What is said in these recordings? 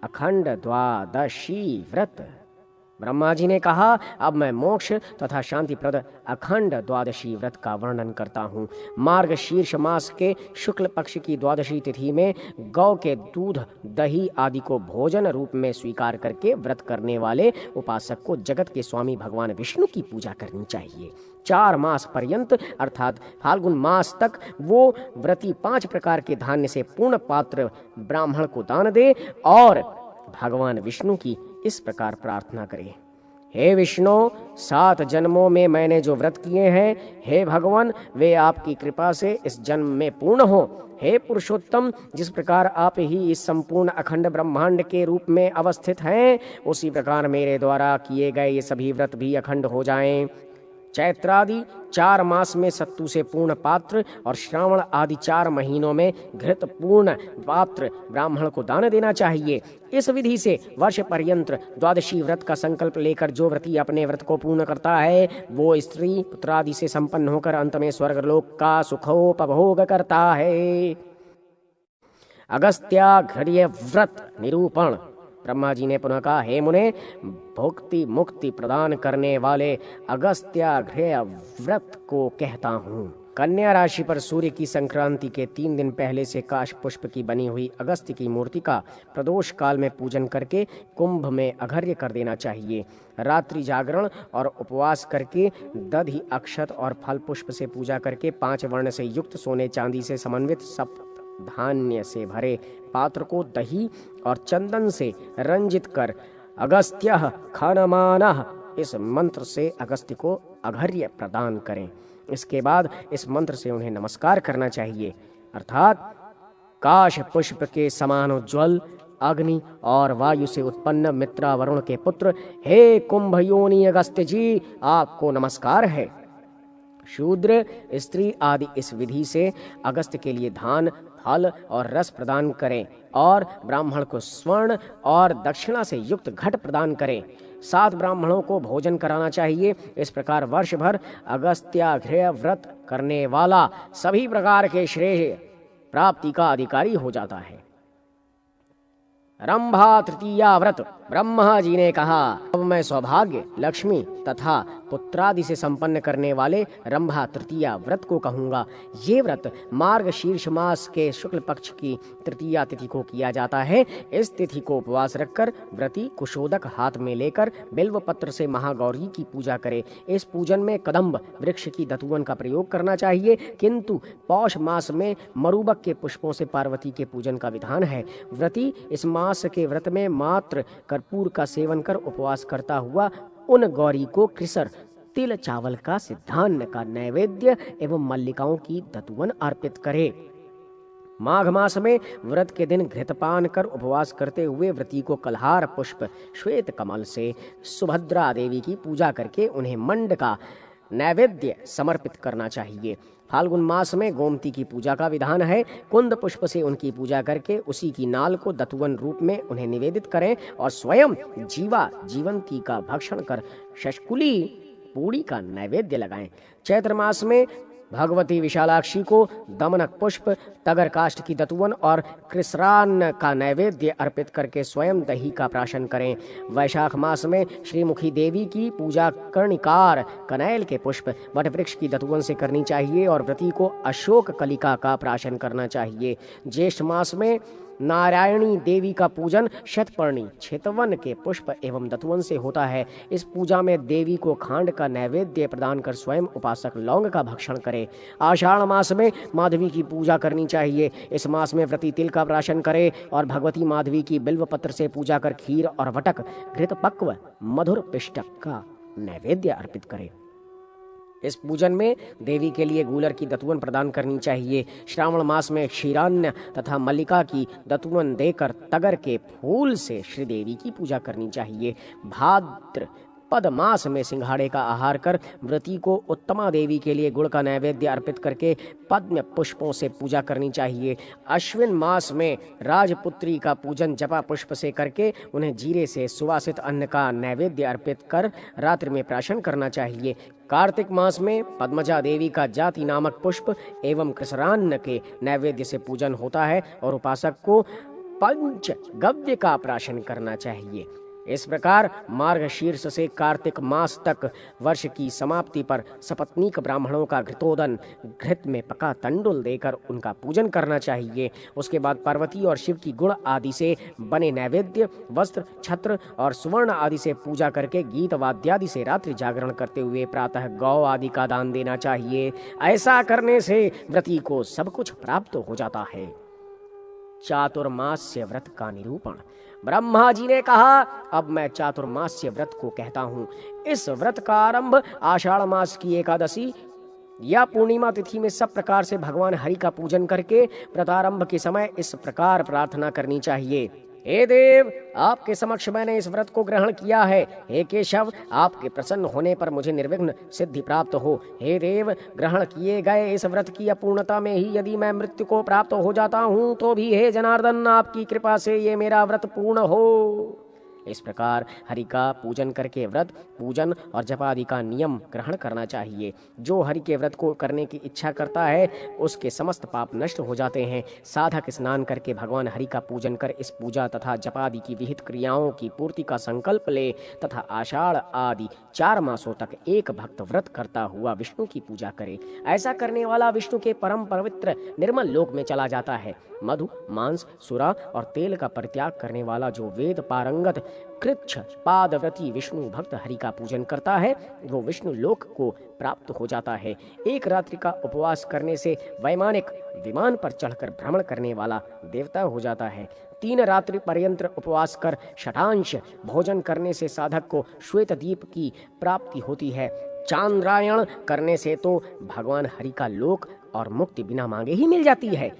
अखंड द्वादशी व्रत। ब्रह्मा जी ने कहा, अब मैं मोक्ष तथा शांतिप्रद अखंड द्वादशी व्रत का वर्णन करता हूँ। मार्ग शीर्ष मास के शुक्ल पक्ष की द्वादशी तिथि में गौ के दूध, दही आदि को भोजन रूप में स्वीकार करके व्रत करने वाले उपासक को जगत के स्वामी भगवान विष्णु की पूजा करनी चाहिए। 4 मास पर्यंत अर्थात फाल्गुन मास तक वो व्रती 5 प्रकार के धान्य से पूर्ण पात्र ब्राह्मण को दान दे और भगवान विष्णु की इस प्रकार प्रार्थना करें, हे विष्णु, 7 जन्मों में मैंने जो व्रत किए हैं, हे भगवान, वे आपकी कृपा से इस जन्म में पूर्ण हो। हे पुरुषोत्तम, जिस प्रकार आप ही इस संपूर्ण अखंड ब्रह्मांड के रूप में अवस्थित हैं, उसी प्रकार मेरे द्वारा किए गए ये सभी व्रत भी अखंड हो जाएं। चैत्रादि 4 मास में सत्तू से पूर्ण पात्र और श्रावण आदि 4 महीनों में घृत पूर्ण पात्र ब्राह्मण को दान देना चाहिए। इस विधि से वर्ष पर्यंत द्वादशी व्रत का संकल्प लेकर जो व्रती अपने व्रत को पूर्ण करता है, वो स्त्री पुत्रादि से संपन्न होकर अंत में स्वर्गलोक का सुखोपभोग करता है। अगस्त्याघ्र्य व्रत निरूपण। ब्रह्मा जी ने पुनः कहा, हे मुने, भुक्ति मुक्ति प्रदान करने वाले अगस्त्याघ्र्य व्रत को कहता हूँ। कन्या राशि पर सूर्य की संक्रांति के 3 दिन पहले से काश पुष्प की बनी हुई अगस्त्य की मूर्ति का प्रदोष काल में पूजन करके कुंभ में अघर्य कर देना चाहिए। रात्रि जागरण और उपवास करके दधि, अक्षत और फल पुष्प से पूजा करके 5 वर्ण से युक्त सोने चांदी से समन्वित सप्त धान्य से भरे पात्र को दही और चंदन से रंजित कर अगस्त्यः खनमानः इस मंत्र से अगस्त्य को अघर्य प्रदान करें। इसके बाद इस मंत्र से उन्हें नमस्कार करना चाहिए, अर्थात काश पुष्प के समान उज्ज्वल, अग्नि और वायु से उत्पन्न मित्रा वरुण के पुत्र, हे कुंभ योनि अगस्त्य जी, आपको नमस्कार है। शूद्र, स्त्री आदि इस विधि से अगस्त्य के लिए धान, फल और रस प्रदान करें और ब्राह्मण को स्वर्ण और दक्षिणा से युक्त घट प्रदान करें। 7 ब्राह्मणों को भोजन कराना चाहिए। इस प्रकार वर्ष भर अगस्त्याघ्र्य व्रत करने वाला सभी प्रकार के श्रेय प्राप्ति का अधिकारी हो जाता है। रंभा तृतीया व्रत। ब्रह्मा जी ने कहा, अब मैं सौभाग्य, लक्ष्मी तथा पुत्रादि से संपन्न करने वाले रंभा तृतीया व्रत को कहूँगा। ये व्रत मार्ग शीर्ष मास के शुक्ल पक्ष की तृतीया तिथि को किया जाता है। इस तिथि को उपवास रखकर व्रती कुशोदक हाथ में लेकर बिल्व पत्र से महागौरी की पूजा करे। इस पूजन में कदम्ब वृक्ष की दतुवन का प्रयोग करना चाहिए, किंतु पौष मास में मरुबक के पुष्पों से पार्वती के पूजन का विधान है। व्रती इस मास के व्रत में मात्र कर्पूर का सेवन कर उपवास करता हुआ उन गौरी को कृसर, तिल चावल का सिद्धान्न का नैवेद्य एवं मल्लिकाओं की दतुवन अर्पित करे। माघ मास में व्रत के दिन घृतपान कर उपवास करते हुए व्रती को कल्हार पुष्प श्वेत कमल से सुभद्रा देवी की पूजा करके उन्हें मंड का नैवेद्य समर्पित करना चाहिए। फाल्गुन मास में गोमती की पूजा का विधान है। कुंद पुष्प से उनकी पूजा करके उसी की नाल को दतुवन रूप में उन्हें निवेदित करें और स्वयं जीवा जीवंती का भक्षण कर शशकुली पूड़ी का नैवेद्य लगाएं। चैत्र मास में भगवती विशालाक्षी को दमनक पुष्प, तगर काष्ठ की दतुवन और कृसरान्न का नैवेद्य अर्पित करके स्वयं दही का प्राशन करें। वैशाख मास में श्रीमुखी देवी की पूजा कर्णिकार, कनैल के पुष्प, वटवृक्ष की दतुवन से करनी चाहिए और व्रती को अशोक कलिका का प्राशन करना चाहिए। ज्येष्ठ मास में नारायणी देवी का पूजन शतपर्णी, छेतवन के पुष्प एवं दतुवन से होता है। इस पूजा में देवी को खांड का नैवेद्य प्रदान कर स्वयं उपासक लौंग का भक्षण करे। आषाढ़ मास में माधवी की पूजा करनी चाहिए। इस मास में व्रती तिल का प्राशन करे और भगवती माधवी की बिल्व पत्र से पूजा कर खीर और वटक, घृत पक्व, मधुर पिष्टक का नैवेद्य अर्पित करे। इस पूजन में देवी के लिए गूलर की दतुवन प्रदान करनी चाहिए। श्रावण मास में क्षीरान्न तथा मल्लिका की दतुवन देकर तगर के फूल से श्रीदेवी की पूजा करनी चाहिए। भाद्र पद मास में सिंघाड़े का आहार कर व्रती को उत्तमा देवी के लिए गुड़ का नैवेद्य अर्पित करके पद्म पुष्पों से पूजा करनी चाहिए। अश्विन मास में राजपुत्री का पूजन जपा पुष्प से करके उन्हें जीरे से सुवासित अन्न का नैवेद्य अर्पित कर रात्रि में प्राशन करना चाहिए। कार्तिक मास में पद्मजा देवी का जाति नामक पुष्प एवं कृसरान्न के नैवेद्य से पूजन होता है और उपासक को पंचगव्य का प्राशन करना चाहिए। इस प्रकार मार्गशीर्ष से कार्तिक मास तक वर्ष की समाप्ति पर सपत्नीक ब्राह्मणों का घृतोदन, घृत में पका तंडुल देकर उनका पूजन करना चाहिए। उसके बाद पार्वती और शिव की गुण आदि से बने नैवेद्य, वस्त्र, छत्र और सुवर्ण आदि से पूजा करके गीत वाद्यादि से रात्रि जागरण करते हुए प्रातः गौ आदि का दान देना चाहिए। ऐसा करने से व्रती को सब कुछ प्राप्त हो जाता है। चातुर्मास्य व्रत का निरूपण। ब्रह्मा जी ने कहा, अब मैं चातुर्मास्य व्रत को कहता हूँ। इस व्रत का आरंभ आषाढ़ मास की एकादशी या पूर्णिमा तिथि में सब प्रकार से भगवान हरि का पूजन करके व्रतारंभ के समय इस प्रकार प्रार्थना करनी चाहिए। हे देव, आपके समक्ष मैंने इस व्रत को ग्रहण किया है। हे केशव, आपके प्रसन्न होने पर मुझे निर्विघ्न सिद्धि प्राप्त हो। हे देव, ग्रहण किए गए इस व्रत की अपूर्णता में ही यदि मैं मृत्यु को प्राप्त हो जाता हूँ तो भी हे जनार्दन, आपकी कृपा से ये मेरा व्रत पूर्ण हो। इस प्रकार हरि का पूजन करके व्रत, पूजन और जप आदि का नियम ग्रहण करना चाहिए। जो हरि के व्रत को करने की इच्छा करता है उसके समस्त पाप नष्ट हो जाते हैं। साधक स्नान करके भगवान हरि का पूजन कर इस पूजा तथा जप आदि की विहित क्रियाओं की पूर्ति का संकल्प ले तथा आषाढ़ आदि 4 मासों तक एक भक्त व्रत करता हुआ विष्णु की पूजा करे। ऐसा करने वाला विष्णु के परम पवित्र निर्मल लोक में चला जाता है। मधु, मांस, सुरा और तेल का परित्याग करने वाला जो वेद पारंगत कृच्छ पादव्रती विष्णु भक्त हरि का पूजन करता है वो विष्णु लोक को प्राप्त हो जाता है। एक रात्रि का उपवास करने से वैमानिक विमान पर चढ़कर भ्रमण करने वाला देवता हो जाता है। 3 रात्रि पर्यंत उपवास कर शतांश भोजन करने से साधक को श्वेत दीप की प्राप्ति होती है। चांद्रायण करने से तो भगवान हरि का लोक और मुक्ति बिना मांगे ही मिल जाती है।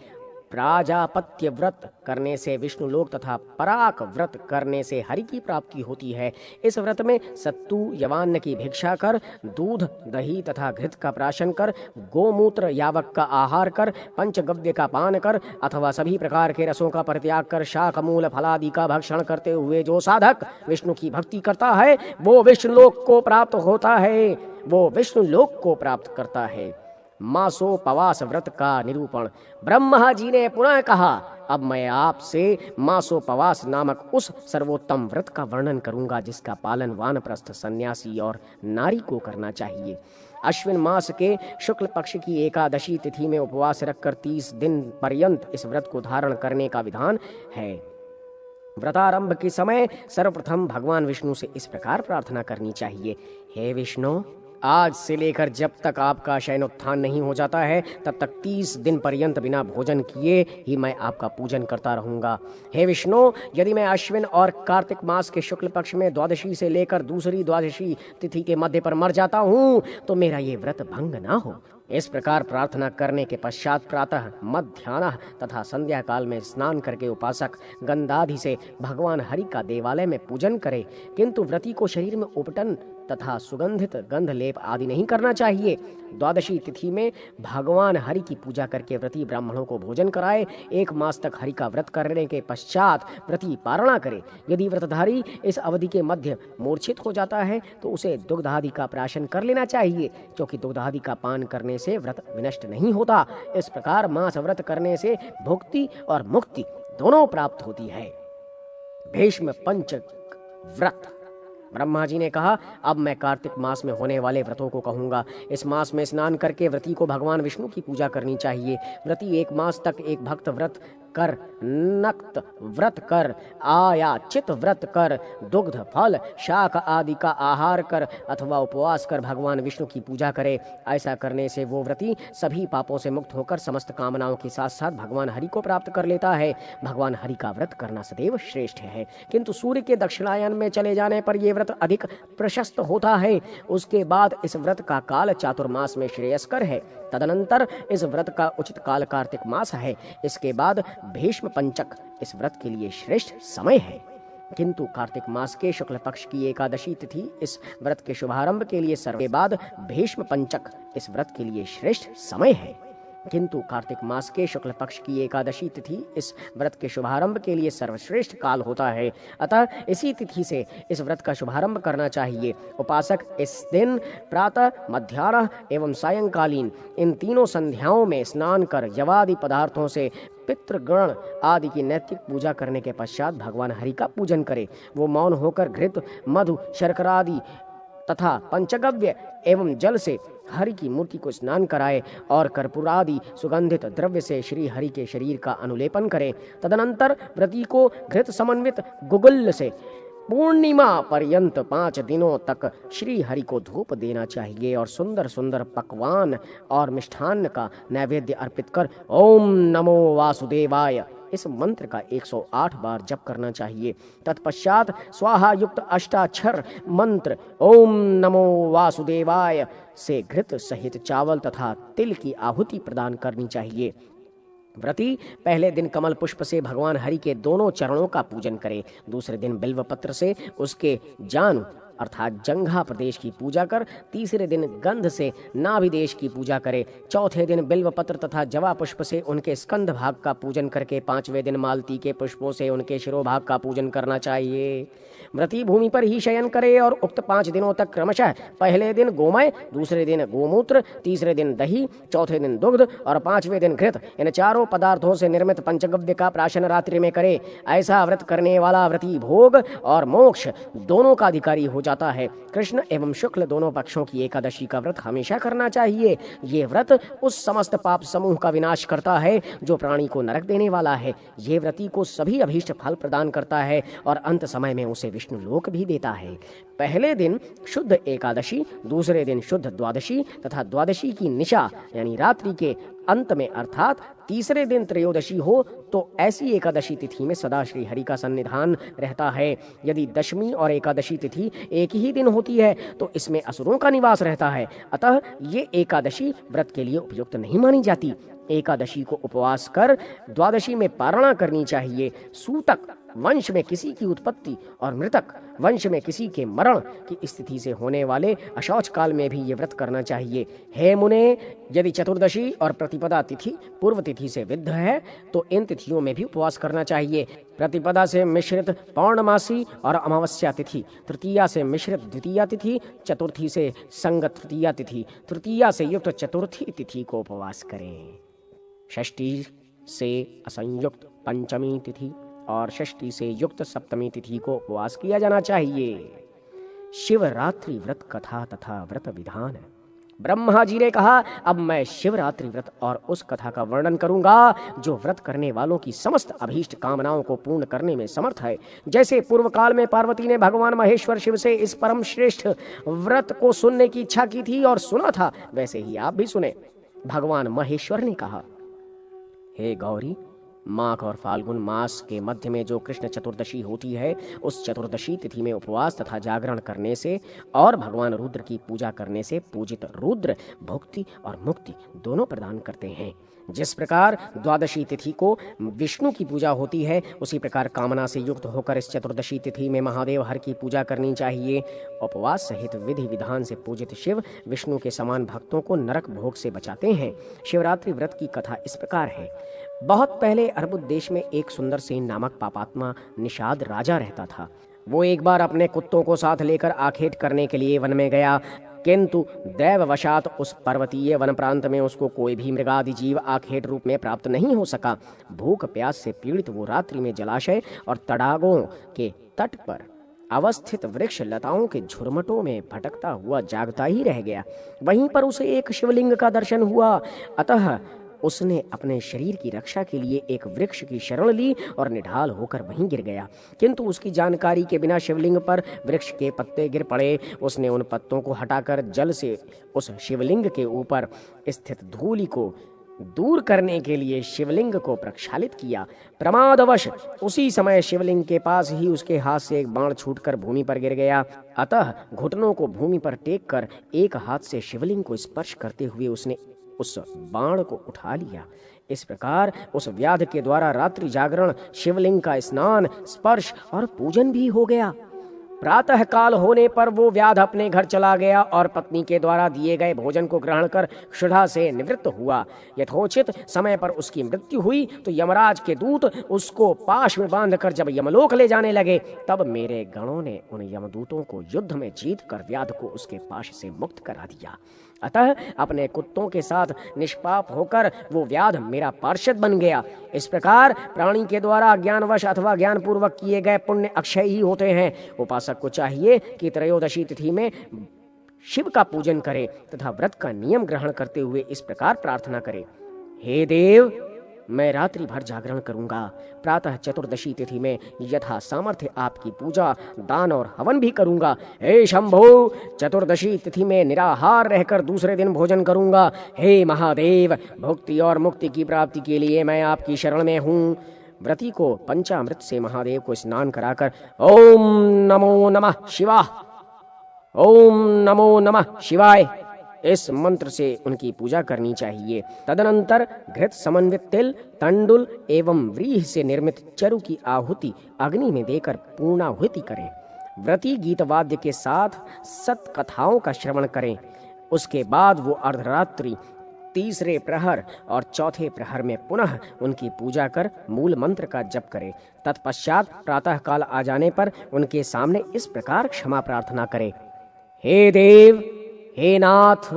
प्राजापत्य व्रत करने से विष्णु लोक तथा पराक व्रत करने से हरि की प्राप्ति होती है। इस व्रत में सत्तू यवान्न की भिक्षा कर, दूध, दही तथा घृत का प्राशन कर, गोमूत्र यावक का आहार कर, पंचगव्य का पान कर अथवा सभी प्रकार के रसों का परित्याग कर शाक मूल फलादि का भक्षण करते हुए जो साधक विष्णु की भक्ति करता है वो विष्णु लोक को प्राप्त होता है, वो विष्णु लोक को प्राप्त करता है। मासोपवास व्रत का निरूपण। ब्रह्मा जी ने पुनः कहा, अब मैं आपसे मासोपवास नामक उस सर्वोत्तम व्रत का वर्णन करूंगा जिसका पालन वानप्रस्थ, सन्यासी और नारी को करना चाहिए। अश्विन मास के शुक्ल पक्ष की एकादशी तिथि में उपवास रखकर 30 दिन पर्यंत इस व्रत को धारण करने का विधान है। व्रतारंभ के समय सर्वप्रथम भगवान विष्णु से इस प्रकार प्रार्थना करनी चाहिए, हे विष्णु, आज से लेकर जब तक आपका शयनोत्थान नहीं हो जाता है तब तक 30 दिन पर्यंत बिना भोजन किए ही मैं आपका पूजन करता रहूंगा। हे विष्णु, यदि मैं अश्विन और कार्तिक मास के शुक्ल पक्ष में द्वादशी से लेकर दूसरी द्वादशी तिथि के मध्य पर मर जाता हूँ तो मेरा ये व्रत भंग ना हो। इस प्रकार प्रार्थना करने के पश्चात प्रातः, मध्याह्न तथा संध्या काल में स्नान करके उपासक गंधादि से भगवान हरि का देवालय में पूजन करे, किंतु व्रती को शरीर में उपटन तथा सुगंधित गंध लेप आदि नहीं करना चाहिए। द्वादशी तिथि में भगवान हरि की पूजा करके व्रती ब्राह्मणों को भोजन कराए। 1 मास तक हरि का व्रत करने के पश्चात व्रती पारणा करे। यदि व्रतधारी इस अवधि के मध्य मूर्छित हो जाता है तो उसे दुग्ध आदि का प्राशन कर लेना चाहिए, क्योंकि दुग्ध आदि का पान करने से व्रत विनष्ट नहीं होता। इस प्रकार मास व्रत करने से भुक्ति और मुक्ति दोनों प्राप्त होती है। भीष्म पंचक व्रत। ब्रह्मा जी ने कहा, अब मैं कार्तिक मास में होने वाले व्रतों को कहूंगा। इस मास में स्नान करके व्रती को भगवान विष्णु की पूजा करनी चाहिए। व्रती 1 मास तक एक भक्त व्रत कर, नक्त व्रत कर, आयाचित व्रत कर, दुग्ध, फल, शाक आदि का आहार कर अथवा उपवास कर भगवान विष्णु की पूजा करे। ऐसा करने से वो व्रती सभी पापों से मुक्त होकर समस्त कामनाओं के साथ साथ भगवान हरि को प्राप्त कर लेता है। भगवान हरि का व्रत करना सदैव श्रेष्ठ है, किंतु सूर्य के दक्षिणायन में चले जाने पर यह व्रत अधिक प्रशस्त होता है। उसके बाद इस व्रत का काल चातुर्मास में श्रेयस्कर है। तदनंतर इस व्रत का उचित काल कार्तिक मास है। इसके बाद भीष्म पंचक इस व्रत के लिए श्रेष्ठ समय है, किंतु कार्तिक मास के शुक्ल पक्ष की एकादशी तिथि इस व्रत के शुभारंभ के लिए सर्व के बाद भीष्म पंचक इस व्रत के लिए श्रेष्ठ समय है। किंतु कार्तिक मास के शुक्ल पक्ष की एकादशी तिथि इस व्रत के शुभारंभ के लिए सर्वश्रेष्ठ काल होता है। अतः इसी तिथि से इस व्रत का शुभारंभ करना चाहिए। उपासक इस दिन प्रातः, मध्याह्न एवं सायंकालीन इन तीनों संध्याओं में स्नान कर यवादि पदार्थों से पितृगण आदि की नैतिक पूजा करने के पश्चात भगवान हरि का पूजन करे। वो मौन होकर घृत, मधु, शर्करा आदि तथा पंचगव्य एवं जल से हरि की मूर्ति को स्नान कराए और कर्पूरादि सुगंधित द्रव्य से श्री हरि के शरीर का अनुलेपन करें। तदनंतर व्रती को घृत समन्वित गुगुल से पूर्णिमा पर्यंत 5 दिनों तक श्री हरि को धूप देना चाहिए और सुंदर सुंदर पकवान और मिष्ठान्न का नैवेद्य अर्पित कर ओम नमो वासुदेवाय इस मंत्र का 108 बार जप करना चाहिए। तत्पश्चात स्वाहा युक्त अष्टाक्षर मंत्र ओम नमो वासुदेवाय से घृत सहित चावल तथा तिल की आहुति प्रदान करनी चाहिए। व्रती पहले दिन कमल पुष्प से भगवान हरि के दोनों चरणों का पूजन करे। दूसरे दिन बिल्व पत्र से उसके जानु अर्थात जंघा प्रदेश की पूजा कर तीसरे दिन गंध से नाभि देश की पूजा करे। चौथे दिन बिल्व पत्र तथा जवा पुष्प से उनके स्कंध भाग का पूजन करके पांचवें दिन मालती के पुष्पों से उनके शिरोभाग का पूजन करना चाहिए। व्रती भूमि पर ही शयन करे और उक्त 5 दिनों तक क्रमशः पहले दिन गोमय, दूसरे दिन गोमूत्र, तीसरे दिन दही, चौथे दिन दुग्ध और 5वें दिन घृत इन चारों पदार्थों से निर्मित पंचगव्य का प्राशन रात्रि में करे। ऐसा व्रत करने वाला व्रती भोग और मोक्ष दोनों का अधिकारी हो जाता है। कृष्ण एवं शुक्ल दोनों पक्षों की एकादशी का व्रत हमेशा करना चाहिए। ये व्रत उस समस्त पाप समूह का विनाश करता है जो प्राणी को नरक देने वाला है। ये व्रती को सभी अभीष्ट फल प्रदान करता है और अंत समय में उसे विष्णु लोक भी देता है। पहले दिन शुद्ध एकादशी, दूसरे दिन शुद्ध द्वादशी तथा द्वादशी की निशा यानी रात्रि के अंत में अर्थात तीसरे दिन त्रयोदशी हो तो ऐसी एकादशी तिथि में सदा श्री हरि का सन्निधान रहता है। यदि दशमी और एकादशी तिथि एक ही दिन होती है तो इसमें असुरों का निवास रहता है। अतः ये एकादशी व्रत के लिए उपयुक्त नहीं मानी जाती। एकादशी को उपवास कर द्वादशी में पारणा करनी चाहिए। सूतक वंश में किसी की उत्पत्ति और मृतक वंश में किसी के मरण की स्थिति से होने वाले अशौच काल में भी ये व्रत करना चाहिए। हे मुने, यदि चतुर्दशी और प्रतिपदा तिथि पूर्व तिथि से विद्ध है तो इन तिथियों में भी उपवास करना चाहिए। प्रतिपदा से मिश्रित पौर्णमासी और अमावस्या तिथि, तृतीया से मिश्रित द्वितीया तिथि, चतुर्थी से संगत तृतीया तिथि, तृतीया से युक्त चतुर्थी तिथि को उपवास करें। षष्ठी से असंयुक्त पंचमी तिथि और षष्ठी से युक्त सप्तमी तिथि को उपवास किया जाना चाहिए। शिवरात्रि व्रत कथा तथा व्रत विधान। ब्रह्मा जी ने कहा, अब मैं शिवरात्रि व्रत और उस कथा का वर्णन करूंगा जो व्रत करने वालों की समस्त अभीष्ट कामनाओं को पूर्ण करने में समर्थ है। जैसे पूर्व काल में पार्वती ने भगवान महेश्वर शिव से इस परम श्रेष्ठ व्रत को सुनने की इच्छा की थी और सुना था, वैसे ही आप भी सुने। भगवान महेश्वर ने कहा, हे गौरी, माघ और फाल्गुन मास के मध्य में जो कृष्ण चतुर्दशी होती है उस चतुर्दशी तिथि में उपवास तथा जागरण करने से और भगवान रुद्र की पूजा करने से पूजित रुद्र भुक्ति और मुक्ति दोनों प्रदान करते हैं। जिस प्रकार द्वादशी तिथि को विष्णु की पूजा होती है उसी प्रकार कामना से युक्त होकर इस चतुर्दशी तिथि में महादेव हर की पूजा करनी चाहिए। उपवास सहित विधि विधान से पूजित शिव विष्णु के समान भक्तों को नरक भोग से बचाते हैं। शिवरात्रि व्रत की कथा इस प्रकार है। बहुत पहले अरबुद देश में एक सुंदर सेन नामक पापात्मा निषाद राजा रहता था। वो एक बार अपने कुत्तों को साथ लेकर आखेट करने के लिए वन में गया, किंतु दैववशात उस पर्वतीय वन प्रांत में उसको कोई भी मृगादि जीव आखेट रूप में प्राप्त नहीं हो सका। भूख प्यास से पीड़ित वो रात्रि में जलाशय और तड़ागों के तट पर अवस्थित वृक्ष लताओं के झुरमटों में भटकता हुआ जागता ही रह गया। वहीं पर उसे एक शिवलिंग का दर्शन हुआ। अतः उसने अपने शरीर की रक्षा के लिए एक वृक्ष की शरण ली और निढाल होकर वहीं गिर गया। किंतु उसकी जानकारी के बिना शिवलिंग पर वृक्ष के पत्ते गिर पड़े। उसने उन पत्तों को हटाकर जल से उस शिवलिंग के ऊपर स्थित धूलि को दूर करने के लिए शिवलिंग को प्रक्षालित किया। प्रमादवश उसी समय शिवलिंग के पास ही उसके हाथ से एक बाण छूटकर भूमि पर गिर गया। अतः घुटनों को भूमि पर टेक कर एक हाथ से शिवलिंग को स्पर्श करते हुए उसने उस बाण को उठा लिया। इस प्रकार उस व्याध के द्वारा रात्रि जागरण, शिवलिंग का स्नान, स्पर्श और पूजन भी हो गया। प्रातः काल होने पर वो व्याध अपने घर चला गया और पत्नी के द्वारा दिए गए भोजन को ग्रहण कर क्षुधा से निवृत्त हुआ। यथोचित समय पर उसकी मृत्यु हुई तो यमराज के दूत उसको पाश में बांधकर जब यमलोक ले जाने लगे, तब मेरे गणों ने उन यमदूतों को युद्ध में जीत कर व्याध को उसके पाश से मुक्त करा दिया। अतः अपने कुत्तों के साथ निष्पाप होकर वो व्याध मेरा पार्षद बन गया। इस प्रकार प्राणी के द्वारा ज्ञानवश अथवा ज्ञानपूर्वक किए गए पुण्य अक्षय ही होते हैं। उपासक को चाहिए कि त्रयोदशी तिथि में शिव का पूजन करे तथा व्रत का नियम ग्रहण करते हुए इस प्रकार प्रार्थना करे, हे देव, मैं रात्रि भर जागरण करूंगा। प्रातः चतुर्दशी तिथि में यथा सामर्थ्य आपकी पूजा, दान और हवन भी करूंगा। हे शंभो, चतुर्दशी तिथि में निराहार रहकर दूसरे दिन भोजन करूंगा। हे महादेव, भुक्ति और मुक्ति की प्राप्ति के लिए मैं आपकी शरण में हूँ। व्रती को पंचामृत से महादेव को स्नान कराकर ओम नमो नमः शिवाय, ओम नमो नमः शिवाय इस मंत्र से उनकी पूजा करनी चाहिए। तदनंतर घृत समन्वित तिल, तंडुल एवं व्रीहि से निर्मित चरु की आहुति अग्नि में देकर पूर्णाहुति करें। व्रती गीत वाद्य के साथ सत कथाओं का श्रवण करें। उसके बाद वो अर्धरात्रि, तीसरे प्रहर और चौथे प्रहर में पुनः उनकी पूजा कर मूल मंत्र का जप करें। तत्पश्चात प्रातः काल आ जाने पर उनके सामने इस प्रकार क्षमा प्रार्थना करें, हे देव, हे नाथ,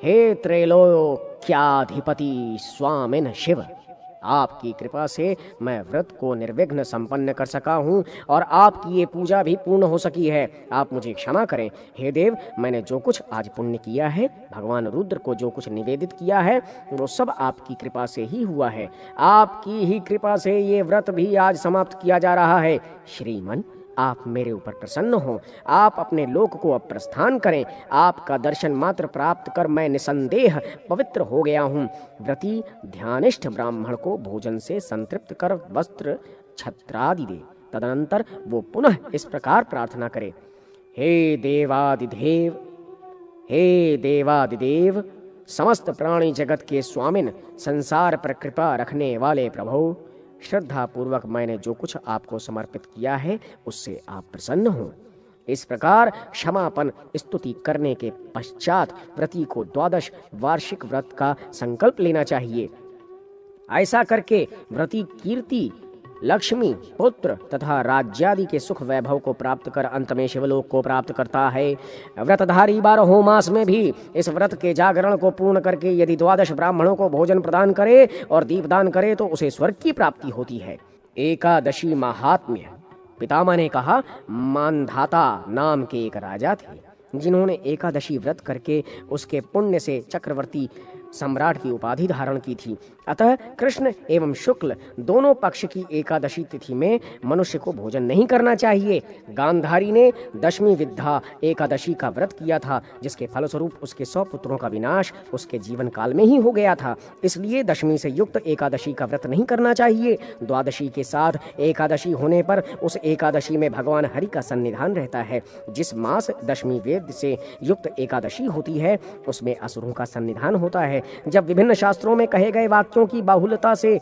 हे त्रैलोक्याधिपति स्वामिन शिव, आपकी कृपा से मैं व्रत को निर्विघ्न संपन्न कर सका हूँ और आपकी ये पूजा भी पूर्ण हो सकी है। आप मुझे क्षमा करें। हे देव, मैंने जो कुछ आज पुण्य किया है, भगवान रुद्र को जो कुछ निवेदित किया है, वो सब आपकी कृपा से ही हुआ है। आपकी ही कृपा से ये व्रत भी आज समाप्त किया जा रहा है। श्रीमन, आप मेरे ऊपर प्रसन्न हो। आप अपने लोक को अब प्रस्थान करें। आपका दर्शन मात्र प्राप्त कर मैं निसंदेह पवित्र हो गया हूँ। व्रती ध्यानिष्ठ ब्राह्मण को भोजन से संतृप्त कर वस्त्र छत्रादि दे। तदनंतर वो पुनः इस प्रकार प्रार्थना करे, हे देवादिदेव, हे देवादिदेव, समस्त प्राणी जगत के स्वामिन, संसार पर कृपा रखने वाले प्रभु, श्रद्धा पूर्वक मैंने जो कुछ आपको समर्पित किया है उससे आप प्रसन्न हो। इस प्रकार क्षमापन स्तुति करने के पश्चात व्रती को 12 वार्षिक व्रत का संकल्प लेना चाहिए। ऐसा करके व्रती कीर्ति, लक्ष्मी, पुत्र तथा राज्यादि के सुख वैभव को प्राप्त कर अंत में शिवलोक को प्राप्त करता है। व्रतधारी 12 मास में भी इस व्रत के जागरण को पूर्ण करके यदि 12 ब्राह्मणों को भोजन प्रदान करे और दीपदान करे तो उसे स्वर्ग की प्राप्ति होती है। एकादशी महात्म्य। पितामह ने कहा, मानधाता नाम के एक राजा थे जिन्होंने एकादशी व्रत करके उसके पुण्य से चक्रवर्ती सम्राट की उपाधि धारण की थी। अतः कृष्ण एवं शुक्ल दोनों पक्ष की एकादशी तिथि में मनुष्य को भोजन नहीं करना चाहिए। गांधारी ने दशमी विद्या एकादशी का व्रत किया था, जिसके फलस्वरूप उसके 100 पुत्रों का विनाश उसके जीवन काल में ही हो गया था। इसलिए दशमी से युक्त एकादशी का व्रत नहीं करना चाहिए। द्वादशी के साथ एकादशी होने पर उस एकादशी में भगवान हरि का सन्निधान रहता है। जिस मास दशमी वेद से युक्त एकादशी होती है उसमें असुरों का सन्निधान होता है। जब विभिन्न शास्त्रों में कहे गए वाक्यों की बाहुल्यता से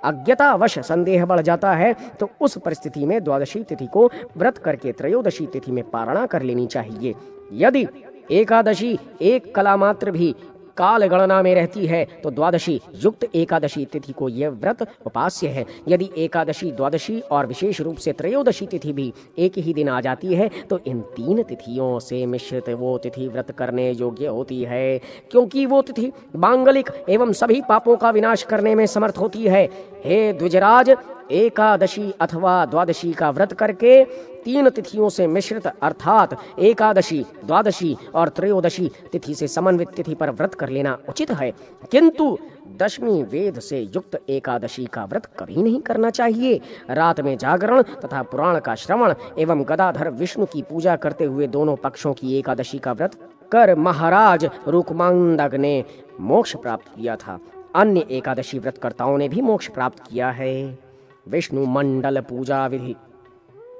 अज्ञतावश संदेह बढ़ जाता है तो उस परिस्थिति में द्वादशी तिथि को व्रत करके त्रयोदशी तिथि में पारणा कर लेनी चाहिए। यदि एकादशी एक कला मात्र भी काल गणना में रहती है तो द्वादशी युक्त एकादशी तिथि को यह व्रत उपास्य है। यदि एकादशी, द्वादशी और विशेष रूप से त्रयोदशी तिथि भी एक ही दिन आ जाती है तो इन 3 तिथियों से मिश्रित वो तिथि व्रत करने योग्य होती है, क्योंकि वो तिथि मांगलिक एवं सभी पापों का विनाश करने में समर्थ होती है। हे द्विजराज, एकादशी अथवा द्वादशी का व्रत करके 3 तिथियों से मिश्रित अर्थात एकादशी, द्वादशी और त्रयोदशी तिथि से समन्वित तिथि पर व्रत कर लेना उचित है, किंतु दशमी वेद से युक्त एकादशी का व्रत कभी नहीं करना चाहिए। रात में जागरण तथा पुराण का श्रवण एवं गदाधर विष्णु की पूजा करते हुए दोनों पक्षों की एकादशी का व्रत कर महाराज रुक्मांडक ने मोक्ष प्राप्त किया था। अन्य एकादशी व्रतकर्ताओं ने भी मोक्ष प्राप्त किया है। विष्णु मंडल पूजा विधि।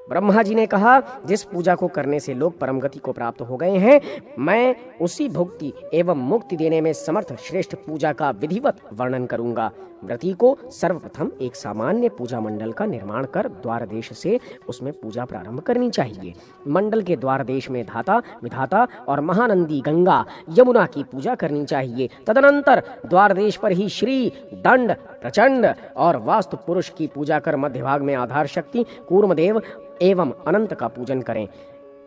ब्रह्मा जी ने कहा, जिस पूजा को करने से लोग परम गति को प्राप्त हो गए हैं, मैं उसी भुक्ति एवं मुक्ति देने में समर्थ श्रेष्ठ पूजा का विधिवत वर्णन करूंगा। व्रती को सर्वप्रथम एक सामान्य पूजा मंडल का निर्माण कर द्वार देश से उसमें पूजा प्रारंभ करनी चाहिए। मंडल के द्वार देश में धाता, विधाता और महानंदी गंगा यमुना की पूजा करनी चाहिए। तदनंतर द्वार देश पर ही श्री, दंड, प्रचंड और वास्तु पुरुष की पूजा कर मध्य भाग में आधार शक्ति, कूर्मदेव एवं अनंत का पूजन करें।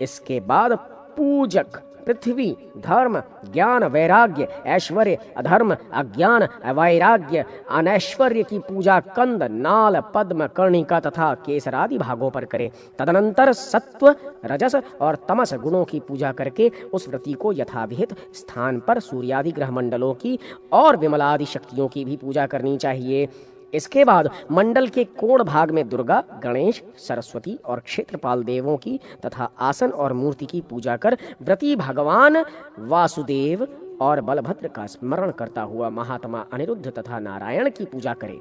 इसके बाद पूजक पृथ्वी, धर्म, ज्ञान, वैराग्य, ऐश्वर्य, अधर्म, अज्ञान, अवैराग्य, अनैश्वर्य की पूजा कंद, नाल, पद्म, कर्णिका तथा केसर आदि भागों पर करे। तदनंतर सत्व, रजस और तमस गुणों की पूजा करके उस व्रती को यथाविहित स्थान पर सूर्यादि ग्रह मंडलों की और विमलादि शक्तियों की भी पूजा करनी चाहिए। इसके बाद मंडल के कोण भाग में दुर्गा, गणेश, सरस्वती और क्षेत्रपाल देवों की तथा आसन और मूर्ति की पूजा कर व्रती भगवान वासुदेव और बलभद्र का स्मरण करता हुआ महात्मा अनिरुद्ध तथा नारायण की पूजा करे।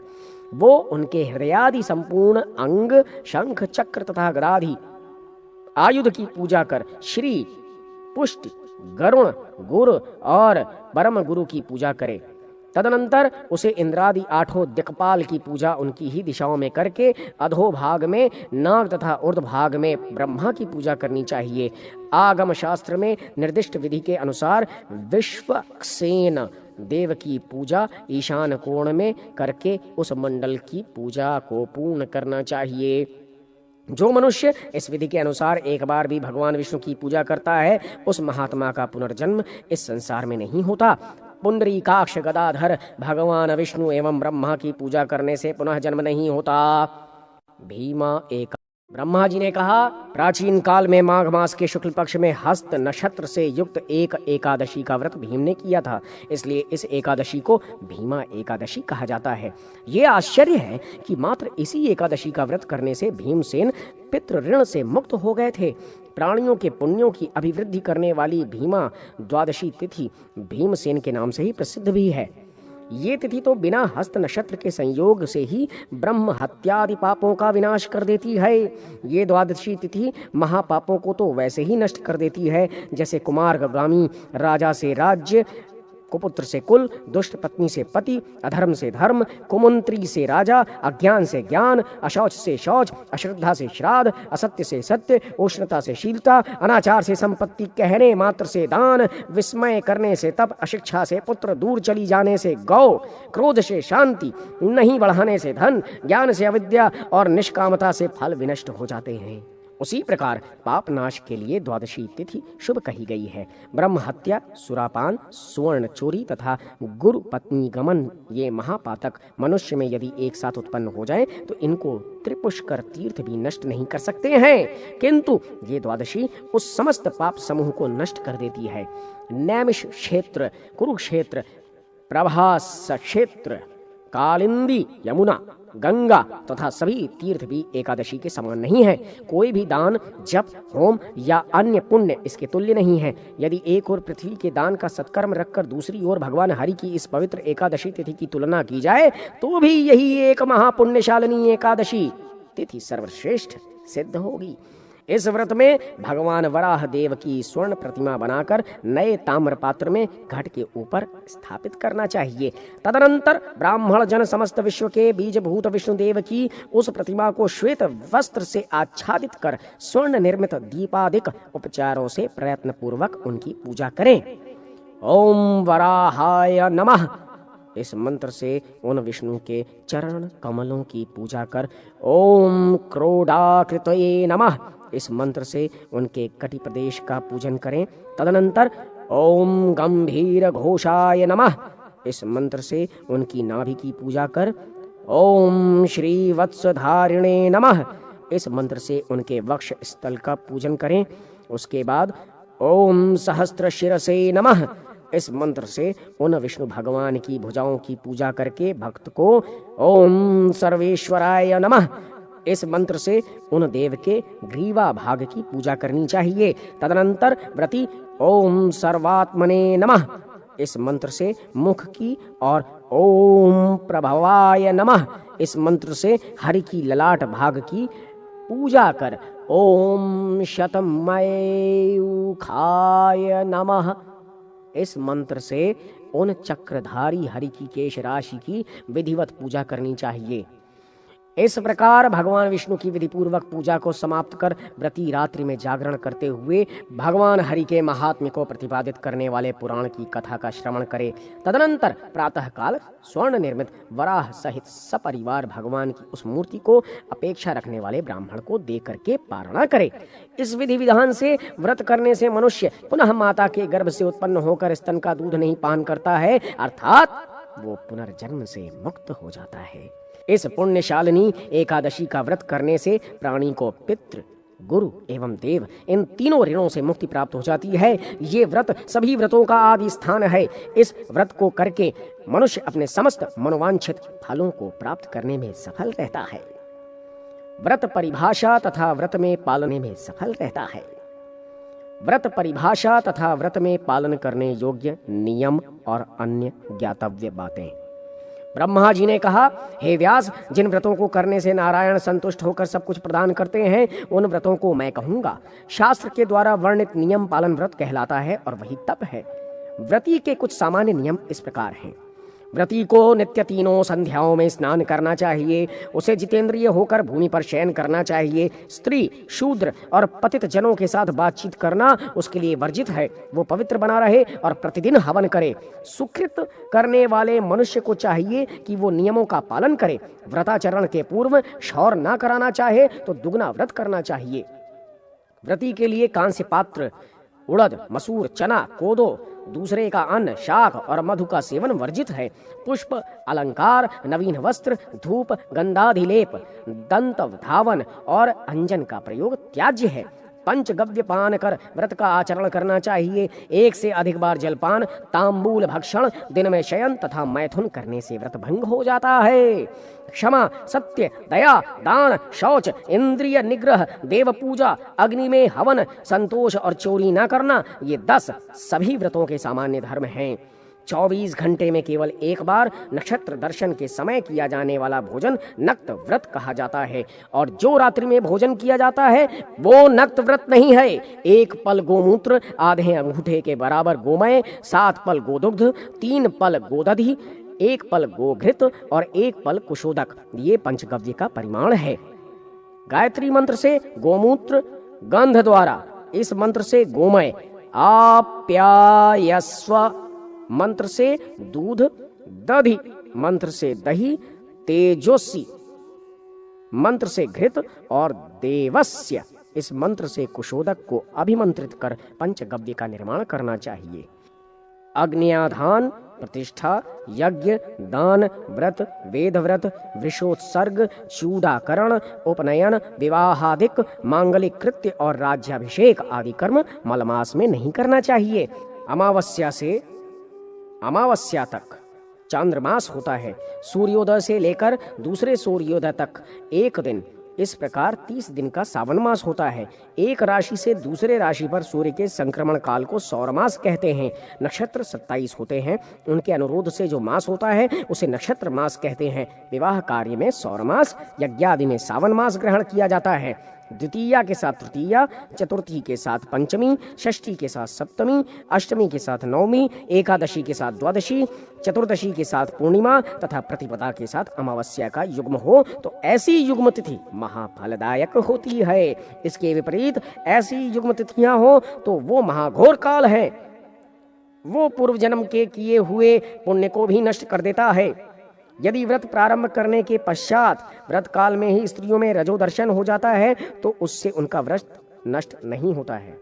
वो उनके हृदयादि संपूर्ण अंग, शंख, चक्र तथा गदाधि आयुध की पूजा कर श्री, पुष्टि, गरुण, गुरु और परम गुरु की पूजा करे। तदनंतर उसे इंद्रादि आठों दिक्पाल की पूजा उनकी ही दिशाओं में करके अधो भाग में नाग तथा ऊर्ध भाग में ब्रह्मा की पूजा करनी चाहिए। आगम शास्त्र में निर्दिष्ट विधि के अनुसार विश्वक्सेन देव की पूजा ईशान कोण में करके उस मंडल की पूजा को पूर्ण करना चाहिए। जो मनुष्य इस विधि के अनुसार एक बार भी भगवान विष्णु की पूजा करता है, उस महात्मा का पुनर्जन्म इस संसार में नहीं होता। पुंडरीकाक्ष गदाधर भगवान विष्णु एवं ब्रह्मा की पूजा करने से पुनः जन्म नहीं होता। भीमा एक ब्रह्मा जी ने कहा, प्राचीन काल में माघ मास के शुक्ल पक्ष में हस्त नक्षत्र से युक्त एक एकादशी का व्रत भीम ने किया था, इसलिए इस एकादशी को भीमा एकादशी कहा जाता है। ये आश्चर्य है कि मात्र इसी एकादशी का व्रत करने से भीमसेन पितृ ऋण से मुक्त हो गए थे। प्राणियों के पुण्यों की अभिवृद्धि करने वाली भीमा द्वादशी तिथि भीमसेन के नाम से ही प्रसिद्ध भी है। ये तिथि तो बिना हस्त नक्षत्र के संयोग से ही ब्रह्म हत्यादि पापों का विनाश कर देती है। ये द्वादशी तिथि महापापों को तो वैसे ही नष्ट कर देती है जैसे कुमार्गामी राजा से राज्य, कुपुत्र से कुल, दुष्ट पत्नी से पति, अधर्म से धर्म, कुमंत्री से राजा, अज्ञान से ज्ञान, अशौच से शौच, अश्रद्धा से श्राद्ध, असत्य से सत्य, उष्णता से शीलता, अनाचार से संपत्ति, कहने मात्र से दान, विस्मय करने से तप, अशिक्षा से पुत्र, दूर चली जाने से गौ, क्रोध से शांति, नहीं बढ़ाने से धन, ज्ञान से अविद्या और निष्कामता से फल विनष्ट हो जाते हैं। उसी प्रकार पाप नाश के लिए द्वादशी तिथि शुभ कही गई है। ब्रह्म हत्या, सुरापान, सुवर्ण चोरी तथा गुरु पत्नी गमन ये महापातक मनुष्य में यदि एक साथ उत्पन्न हो जाएं तो इनको त्रिपुष्कर तीर्थ भी नष्ट नहीं कर सकते हैं, किंतु ये द्वादशी उस समस्त पाप समूह को नष्ट कर देती है। नैमिष क्षेत्र, कुरुक्षेत्र, प्रभास क्षेत्र, कालिंदी, यमुना, गंगा तथा सभी तीर्थ भी एकादशी के समान नहीं है। कोई भी दान, जप, होम या अन्य पुण्य इसके तुल्य नहीं है। यदि एक ओर पृथ्वी के दान का सत्कर्म रखकर दूसरी ओर भगवान हरि की इस पवित्र एकादशी तिथि की तुलना की जाए तो भी यही एक महापुण्यशालिनी एकादशी तिथि सर्वश्रेष्ठ सिद्ध होगी। इस व्रत में भगवान वराह देव की स्वर्ण प्रतिमा बनाकर नए ताम्र पात्र में घट के ऊपर स्थापित करना चाहिए। तदनंतर ब्राह्मण जन समस्त विश्व के बीजभूत विष्णुदेव की उस प्रतिमा को श्वेत वस्त्र से आच्छादित कर स्वर्ण निर्मित दीपादिक उपचारों से प्रयत्न पूर्वक उनकी पूजा करें। ओम वराहाय नमः इस मंत्र से उन विष्णु के चरण कमलों की पूजा कर ओम क्रोडाकृतये नमः इस मंत्र से उनके कटि प्रदेश का पूजन करें। तदनंतर ओम गंभीर घोषाय नमः इस मंत्र से उनकी नाभि की पूजा कर ओम श्री वत्सधारिणे नमः इस मंत्र से उनके वक्ष स्थल का पूजन करें। उसके बाद ओम सहस्त्र शिरसे नमः इस मंत्र से उन विष्णु भगवान की भुजाओं की पूजा करके भक्त को ओम सर्वेश्वराय नमः इस मंत्र से उन देव के ग्रीवा भाग की पूजा करनी चाहिए। तदनंतर व्रती ओम सर्वात्मने नमः इस मंत्र से मुख की और ओम प्रभवाय नमः इस मंत्र से हरि की ललाट भाग की पूजा कर ओम शतमयूखाय नमः इस मंत्र से उन चक्रधारी हरि की केश राशि की विधिवत पूजा करनी चाहिए। इस प्रकार भगवान विष्णु की विधि पूर्वक पूजा को समाप्त कर व्रती रात्रि में जागरण करते हुए भगवान हरि के महात्म्य को प्रतिपादित करने वाले पुराण की कथा का श्रवण करे। तदनंतर प्रातः काल स्वर्ण निर्मित वराह सहित सपरिवार भगवान की उस मूर्ति को अपेक्षा रखने वाले ब्राह्मण को दे करके पारणा करे। इस विधि विधान से व्रत करने से मनुष्य पुनः माता के गर्भ से उत्पन्न होकर स्तन का दूध नहीं पान करता है, अर्थात वो पुनर्जन्म से मुक्त हो जाता है। इस पुण्यशालिनी एकादशी का व्रत करने से प्राणी को पितृ, गुरु एवं देव इन तीनों ऋणों से मुक्ति प्राप्त हो जाती है। ये व्रत सभी व्रतों का आदि स्थान है। इस व्रत को करके मनुष्य अपने समस्त मनोवांछित फलों को प्राप्त करने में सफल रहता है। व्रत परिभाषा तथा व्रत में पालने में सफल रहता है। व्रत परिभाषा तथा व्रत में पालन करने योग्य नियम और अन्य ज्ञातव्य बातें। ब्रह्मा जी ने कहा, हे व्यास, जिन व्रतों को करने से नारायण संतुष्ट होकर सब कुछ प्रदान करते हैं उन व्रतों को मैं कहूंगा। शास्त्र के द्वारा वर्णित नियम पालन व्रत कहलाता है और वही तप है। व्रती के कुछ सामान्य नियम इस प्रकार हैं। व्रती को नित्य तीनों संध्याओं में स्नान करना चाहिए। उसे जितेंद्रिय होकर भूमि पर शयन करना चाहिए। स्त्री, शूद्र और पतित जनों के साथ बातचीत करना उसके लिए वर्जित है। वो पवित्र बना रहे और प्रतिदिन हवन करे। सुकृत करने वाले मनुष्य को चाहिए कि वो नियमों का पालन करे। व्रताचरण के पूर्व शौर ना कराना चाहे तो दुगना व्रत करना चाहिए। व्रती के लिए कांस्य पात्र, उड़द, मसूर, चना, कोदो, दूसरे का अन्न, शाक और मधु का सेवन वर्जित है। पुष्प, अलंकार, नवीन वस्त्र, धूप, गंधाधिलेप, दंत धावन और अंजन का प्रयोग त्याज्य है। पंचगव्य पान कर व्रत का आचरण करना चाहिए। एक से अधिक बार जलपान, तांबूल भक्षण, दिन में शयन तथा मैथुन करने से व्रत भंग हो जाता है। क्षमा, सत्य, दया, दान, शौच, इंद्रिय निग्रह, देव पूजा, अग्नि में हवन, संतोष और चोरी न करना, ये 10 सभी व्रतों के सामान्य धर्म हैं। 24 घंटे में केवल एक बार नक्षत्र दर्शन के समय किया जाने वाला भोजन नक्त व्रत कहा जाता है और जो रात्रि में भोजन किया जाता है वो नक्त व्रत नहीं है। 1 पल गोमूत्र, आधे अंगूठे के बराबर गोमय, 7 पल गोदुग्ध, 3 पल गोदधि, 1 पल गोघृत और 1 पल कुशोदक, ये पंचगव्य का परिमाण है। गायत्री मंत्र से गोमूत्र, गंध द्वारा इस मंत्र से गोमय, आप्यायस्व मंत्र से दूध, दधि मंत्र से दही, तेजस्वी मंत्र से घृत और देवस्य इस मंत्र से कुशोदक को अभिमंत्रित कर पंचगव्य का निर्माण करना चाहिए। अग्न्याधान, प्रतिष्ठा, यज्ञ, दान, व्रत, वेद व्रत, वृषोत्सर्ग, चूडाकरण, उपनयन, विवाहादिक, मांगलिक कृत्य और राज्याभिषेक आदि कर्म मलमास में नहीं करना चाहिए। अमावस्या से अमावस्या तक चांद्रमास होता है। सूर्योदय से लेकर दूसरे सूर्योदय तक 1 दिन। इस प्रकार 30 दिन का सावन मास होता है। एक राशि से दूसरे राशि पर सूर्य के संक्रमण काल को सौरमास कहते हैं। नक्षत्र 27 होते हैं। उनके अनुरोध से जो मास होता है उसे नक्षत्र मास कहते हैं। विवाह कार्य में सौरमास, यज्ञादि में सावन मास ग्रहण किया जाता है। द्वितीया के साथ तृतीया, चतुर्थी के साथ पंचमी, षष्ठी के साथ सप्तमी, अष्टमी के साथ नवमी, एकादशी के साथ द्वादशी, चतुर्दशी के साथ पूर्णिमा तथा प्रतिपदा के साथ अमावस्या का युग्म हो तो ऐसी युग्म तिथि महाफलदायक होती है। इसके विपरीत ऐसी युग्म तिथियां हो तो वो महाघोर काल है। वो पूर्व जन्म के किए हुए पुण्य को भी नष्ट कर देता है। यदि व्रत प्रारंभ करने के पश्चात व्रत काल में ही स्त्रियों में रजो दर्शन हो जाता है तो उससे उनका व्रत नष्ट नहीं होता है।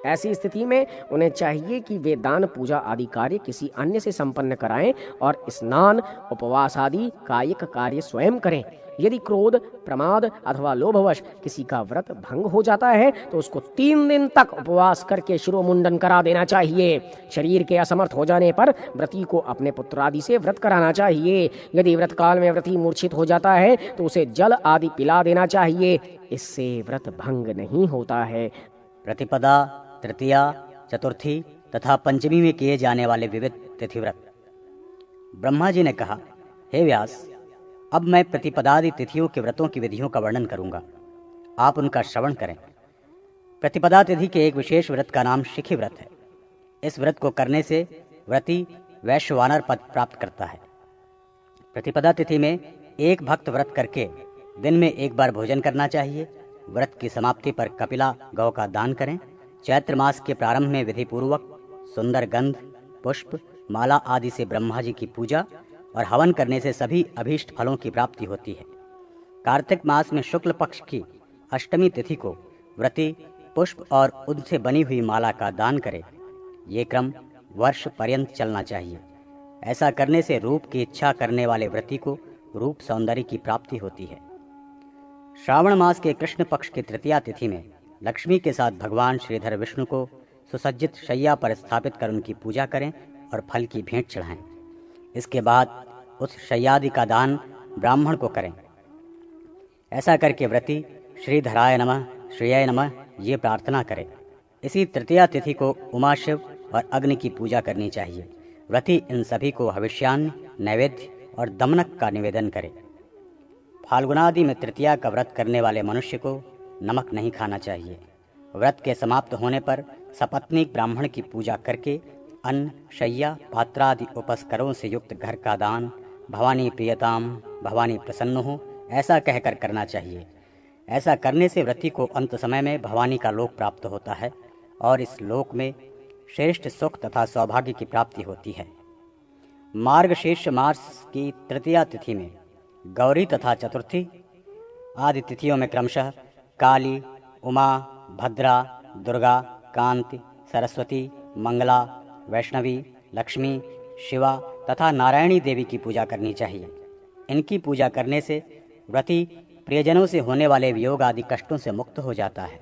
ऐसी स्थिति में उन्हें चाहिए कि वे दान, पूजा आदि कार्य किसी अन्य से संपन्न कराएं और स्नान, उपवास आदि कायिक कार्य स्वयं करें। यदि क्रोध, प्रमाद अथवा लोभवश किसी का व्रत भंग हो जाता है तो उसको 3 दिन तक उपवास करके शिरोमुंडन करा देना चाहिए। शरीर के असमर्थ हो जाने पर व्रती को अपने पुत्र आदि से व्रत कराना चाहिए। यदि व्रत काल में व्रती मूर्छित हो जाता है तो उसे जल आदि पिला देना चाहिए। इससे व्रत भंग नहीं होता है। प्रतिपदा, तृतीया, चतुर्थी तथा पंचमी में किए जाने वाले विविध तिथिव्रत। ब्रह्मा जी ने कहा, हे व्यास, अब मैं प्रतिपदादि तिथियों के व्रतों की विधियों का वर्णन करूंगा, आप उनका श्रवण करें। प्रतिपदा तिथि के एक विशेष व्रत का नाम शिखी व्रत है। इस व्रत को करने से व्रती वैश्वानर पद प्राप्त करता है। प्रतिपदा तिथि में एक भक्त व्रत करके दिन में एक बार भोजन करना चाहिए। व्रत की समाप्ति पर कपिला गौ का दान करें। चैत्र मास के प्रारंभ में विधि पूर्वक सुंदर गंध, पुष्प, माला आदि से ब्रह्मा जी की पूजा और हवन करने से सभी अभीष्ट फलों की प्राप्ति होती है। कार्तिक मास में शुक्ल पक्ष की अष्टमी तिथि को व्रती पुष्प और उनसे बनी हुई माला का दान करे। ये क्रम वर्ष पर्यंत चलना चाहिए। ऐसा करने से रूप की इच्छा करने वाले व्रती को रूप सौंदर्य की प्राप्ति होती है। श्रावण मास के कृष्ण पक्ष की तृतीया तिथि में लक्ष्मी के साथ भगवान श्रीधर विष्णु को सुसज्जित शैया पर स्थापित कर उनकी पूजा करें और फल की भेंट चढ़ाएं। इसके बाद उस शैयादि का दान ब्राह्मण को करें। ऐसा करके व्रती श्रीधराय नमः, श्रेयाय नमः ये प्रार्थना करें। इसी तृतीया तिथि को उमा, शिव और अग्नि की पूजा करनी चाहिए। व्रती इन सभी को हविष्यान्न, नैवेद्य और दमनक का निवेदन करे। फाल्गुनादि में तृतीया का व्रत करने वाले मनुष्य को नमक नहीं खाना चाहिए। व्रत के समाप्त होने पर सपत्नीक ब्राह्मण की पूजा करके अन्न, शैया, पात्रादि उपस्करों से युक्त घर का दान भवानी प्रियताम, भवानी प्रसन्न हो ऐसा कहकर करना चाहिए। ऐसा करने से व्रती को अंत समय में भवानी का लोक प्राप्त होता है और इस लोक में श्रेष्ठ सुख तथा सौभाग्य की प्राप्ति होती है। मार्गशीर्ष मास की तृतीया तिथि में गौरी तथा चतुर्थी आदि तिथियों में क्रमशः काली, उमा, भद्रा, दुर्गा, कांति, सरस्वती, मंगला, वैष्णवी, लक्ष्मी, शिवा तथा नारायणी देवी की पूजा करनी चाहिए। इनकी पूजा करने से व्रती प्रियजनों से होने वाले वियोग आदि कष्टों से मुक्त हो जाता है।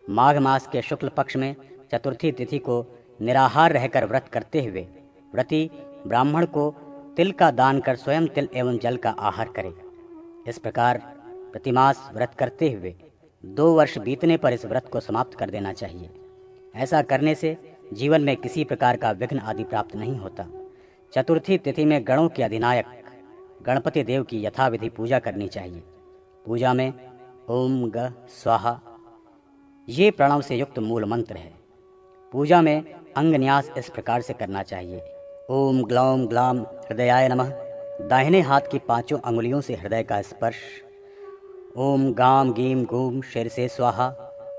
माघ मास के शुक्ल पक्ष में चतुर्थी तिथि को निराहार रहकर व्रत करते हुए व्रती ब्राह्मण को तिल का दान कर स्वयं तिल एवं जल का आहार करे। इस प्रकार प्रतिमास व्रत करते हुए 2 वर्ष बीतने पर इस व्रत को समाप्त कर देना चाहिए। ऐसा करने से जीवन में किसी प्रकार का विघ्न आदि प्राप्त नहीं होता। चतुर्थी तिथि में गणों के अधिनायक गणपति देव की यथाविधि पूजा करनी चाहिए। पूजा में ओम ग स्वाहा ये प्रणव से युक्त मूल मंत्र है। पूजा में अंग न्यास इस प्रकार से करना चाहिए। ओम ग्लौम ग्लाम हृदयाय नमः, दाहिने हाथ की 5 अंगुलियों से हृदय का स्पर्श। ओम गाम गीम गूम शिर से स्वाहा,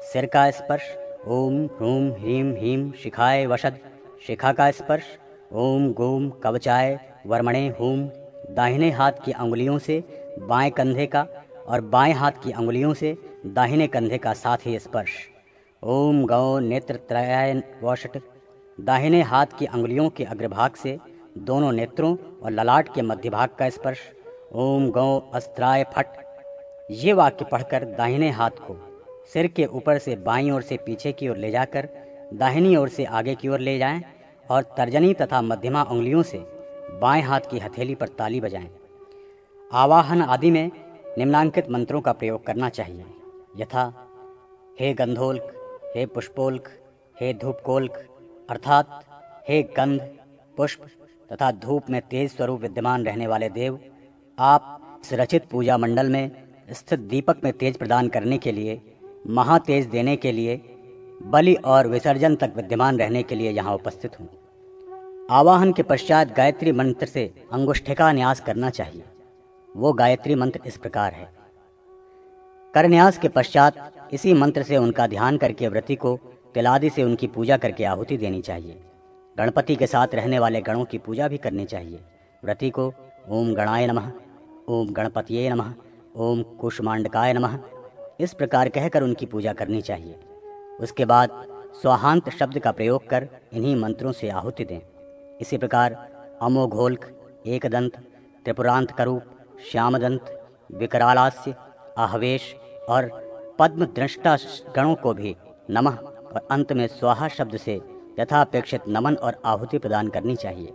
सिर का स्पर्श। ओम ह्रूम ह्रीम हीम शिखाय वशद, शिखा का स्पर्श। ओम गूम कवचाय वर्मणे हूम, दाहिने हाथ की अंगुलियों से बाएं कंधे का और बाएं हाथ की अंगुलियों से दाहिने कंधे का साथ ही स्पर्श। ओम गौ नेत्र त्रयाय वषट, दाहिने हाथ की अंगुलियों के अग्रभाग से दोनों नेत्रों और ललाट के मध्य भाग का स्पर्श। ओम गौ अस्त्राय फट। ये वाक्य पढ़कर दाहिने हाथ को सिर के ऊपर से बाईं ओर से पीछे की ओर ले जाकर दाहिनी ओर से आगे की ओर ले जाएं और तर्जनी तथा मध्यमा उंगलियों से बाएं हाथ की हथेली पर ताली बजाएं। आवाहन आदि में निम्नांकित मंत्रों का प्रयोग करना चाहिए, यथा हे गंधोल्क, हे पुष्पोल्क, हे धूपकोल्क, अर्थात हे गंध, पुष्प तथा धूप में तेज स्वरूप विद्यमान रहने वाले देव, आप इस रचित पूजा मंडल में स्थित दीपक में तेज प्रदान करने के लिए, महातेज देने के लिए, बलि और विसर्जन तक विद्यमान रहने के लिए यहाँ उपस्थित हूँ। आवाहन के पश्चात गायत्री मंत्र से अंगुष्ठिका न्यास करना चाहिए। वो गायत्री मंत्र इस प्रकार है। करन्यास के पश्चात इसी मंत्र से उनका ध्यान करके व्रती को तिलादि से उनकी पूजा करके आहुति देनी चाहिए। गणपति के साथ रहने वाले गणों की पूजा भी करनी चाहिए। व्रती को ओम गणाय नमः, ओम गणपतिये नमः, ओम कुष्मांडकाय नमः इस प्रकार कहकर उनकी पूजा करनी चाहिए। उसके बाद स्वाहांत शब्द का प्रयोग कर इन्हीं मंत्रों से आहुति दें। इसी प्रकार अमोघोल्क, एकदंत, त्रिपुरांत करूप, श्यामदंत, विकरालास्य, आहवेश और पद्म दृष्टा गणों को भी नमः और अंत में स्वाहा शब्द से यथापेक्षित नमन और आहुति प्रदान करनी चाहिए।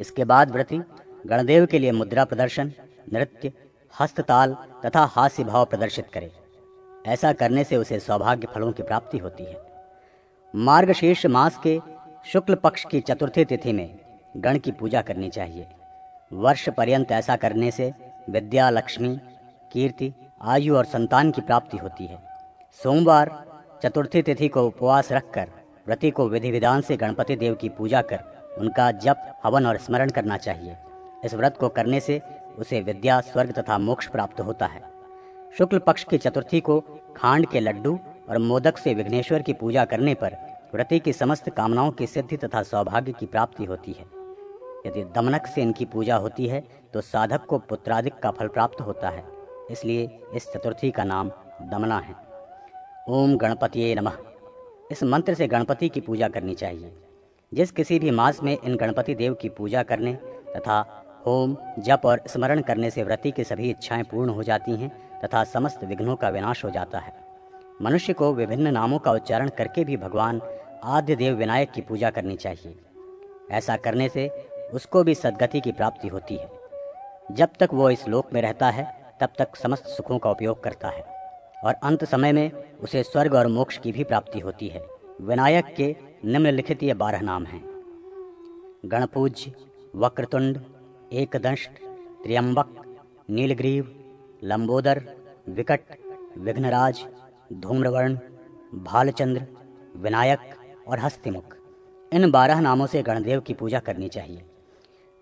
इसके बाद व्रती गणदेव के लिए मुद्रा प्रदर्शन, नृत्य, हस्तताल तथा हास्य भाव प्रदर्शित करे। ऐसा करने से उसे सौभाग्य फलों की प्राप्ति होती है। मार्गशीर्ष मास के शुक्ल पक्ष की चतुर्थी तिथि में गण की पूजा करनी चाहिए। वर्ष पर्यंत ऐसा करने से विद्या, लक्ष्मी, कीर्ति, आयु और संतान की प्राप्ति होती है। सोमवार चतुर्थी तिथि को उपवास रखकर व्रती को विधि विधान से गणपति देव की पूजा कर उनका जप, हवन और स्मरण करना चाहिए। इस व्रत को करने से उसे विद्या, स्वर्ग तथा मोक्ष प्राप्त होता है। शुक्ल पक्ष की चतुर्थी को खांड के लड्डू और मोदक से विघ्नेश्वर की पूजा करने पर व्रती की समस्त कामनाओं की सिद्धि तथा सौभाग्य की प्राप्ति होती है। यदि दमनक से इनकी पूजा होती है तो साधक को पुत्रादिक का फल प्राप्त होता है। इसलिए इस चतुर्थी का नाम दमना है। ओम गणपतिये नमः। इस मंत्र से गणपति की पूजा करनी चाहिए। जिस किसी भी मास में इन गणपति देव की पूजा करने तथा होम, जप और स्मरण करने से व्रती की सभी इच्छाएं पूर्ण हो जाती हैं तथा समस्त विघ्नों का विनाश हो जाता है। मनुष्य को विभिन्न नामों का उच्चारण करके भी भगवान आद्य देव विनायक की पूजा करनी चाहिए। ऐसा करने से उसको भी सद्गति की प्राप्ति होती है। जब तक वो इस लोक में रहता है तब तक समस्त सुखों का उपयोग करता है और अंत समय में उसे स्वर्ग और मोक्ष की भी प्राप्ति होती है। विनायक के निम्नलिखित ये 12 नाम हैं: गणपूज्य, वक्रतुंड, एकदंष्ट, त्र्यंबक, नीलग्रीव, लंबोदर, विकट, विघ्नराज, धूम्रवर्ण, भालचंद्र, विनायक और हस्तिमुख। इन 12 नामों से गणदेव की पूजा करनी चाहिए।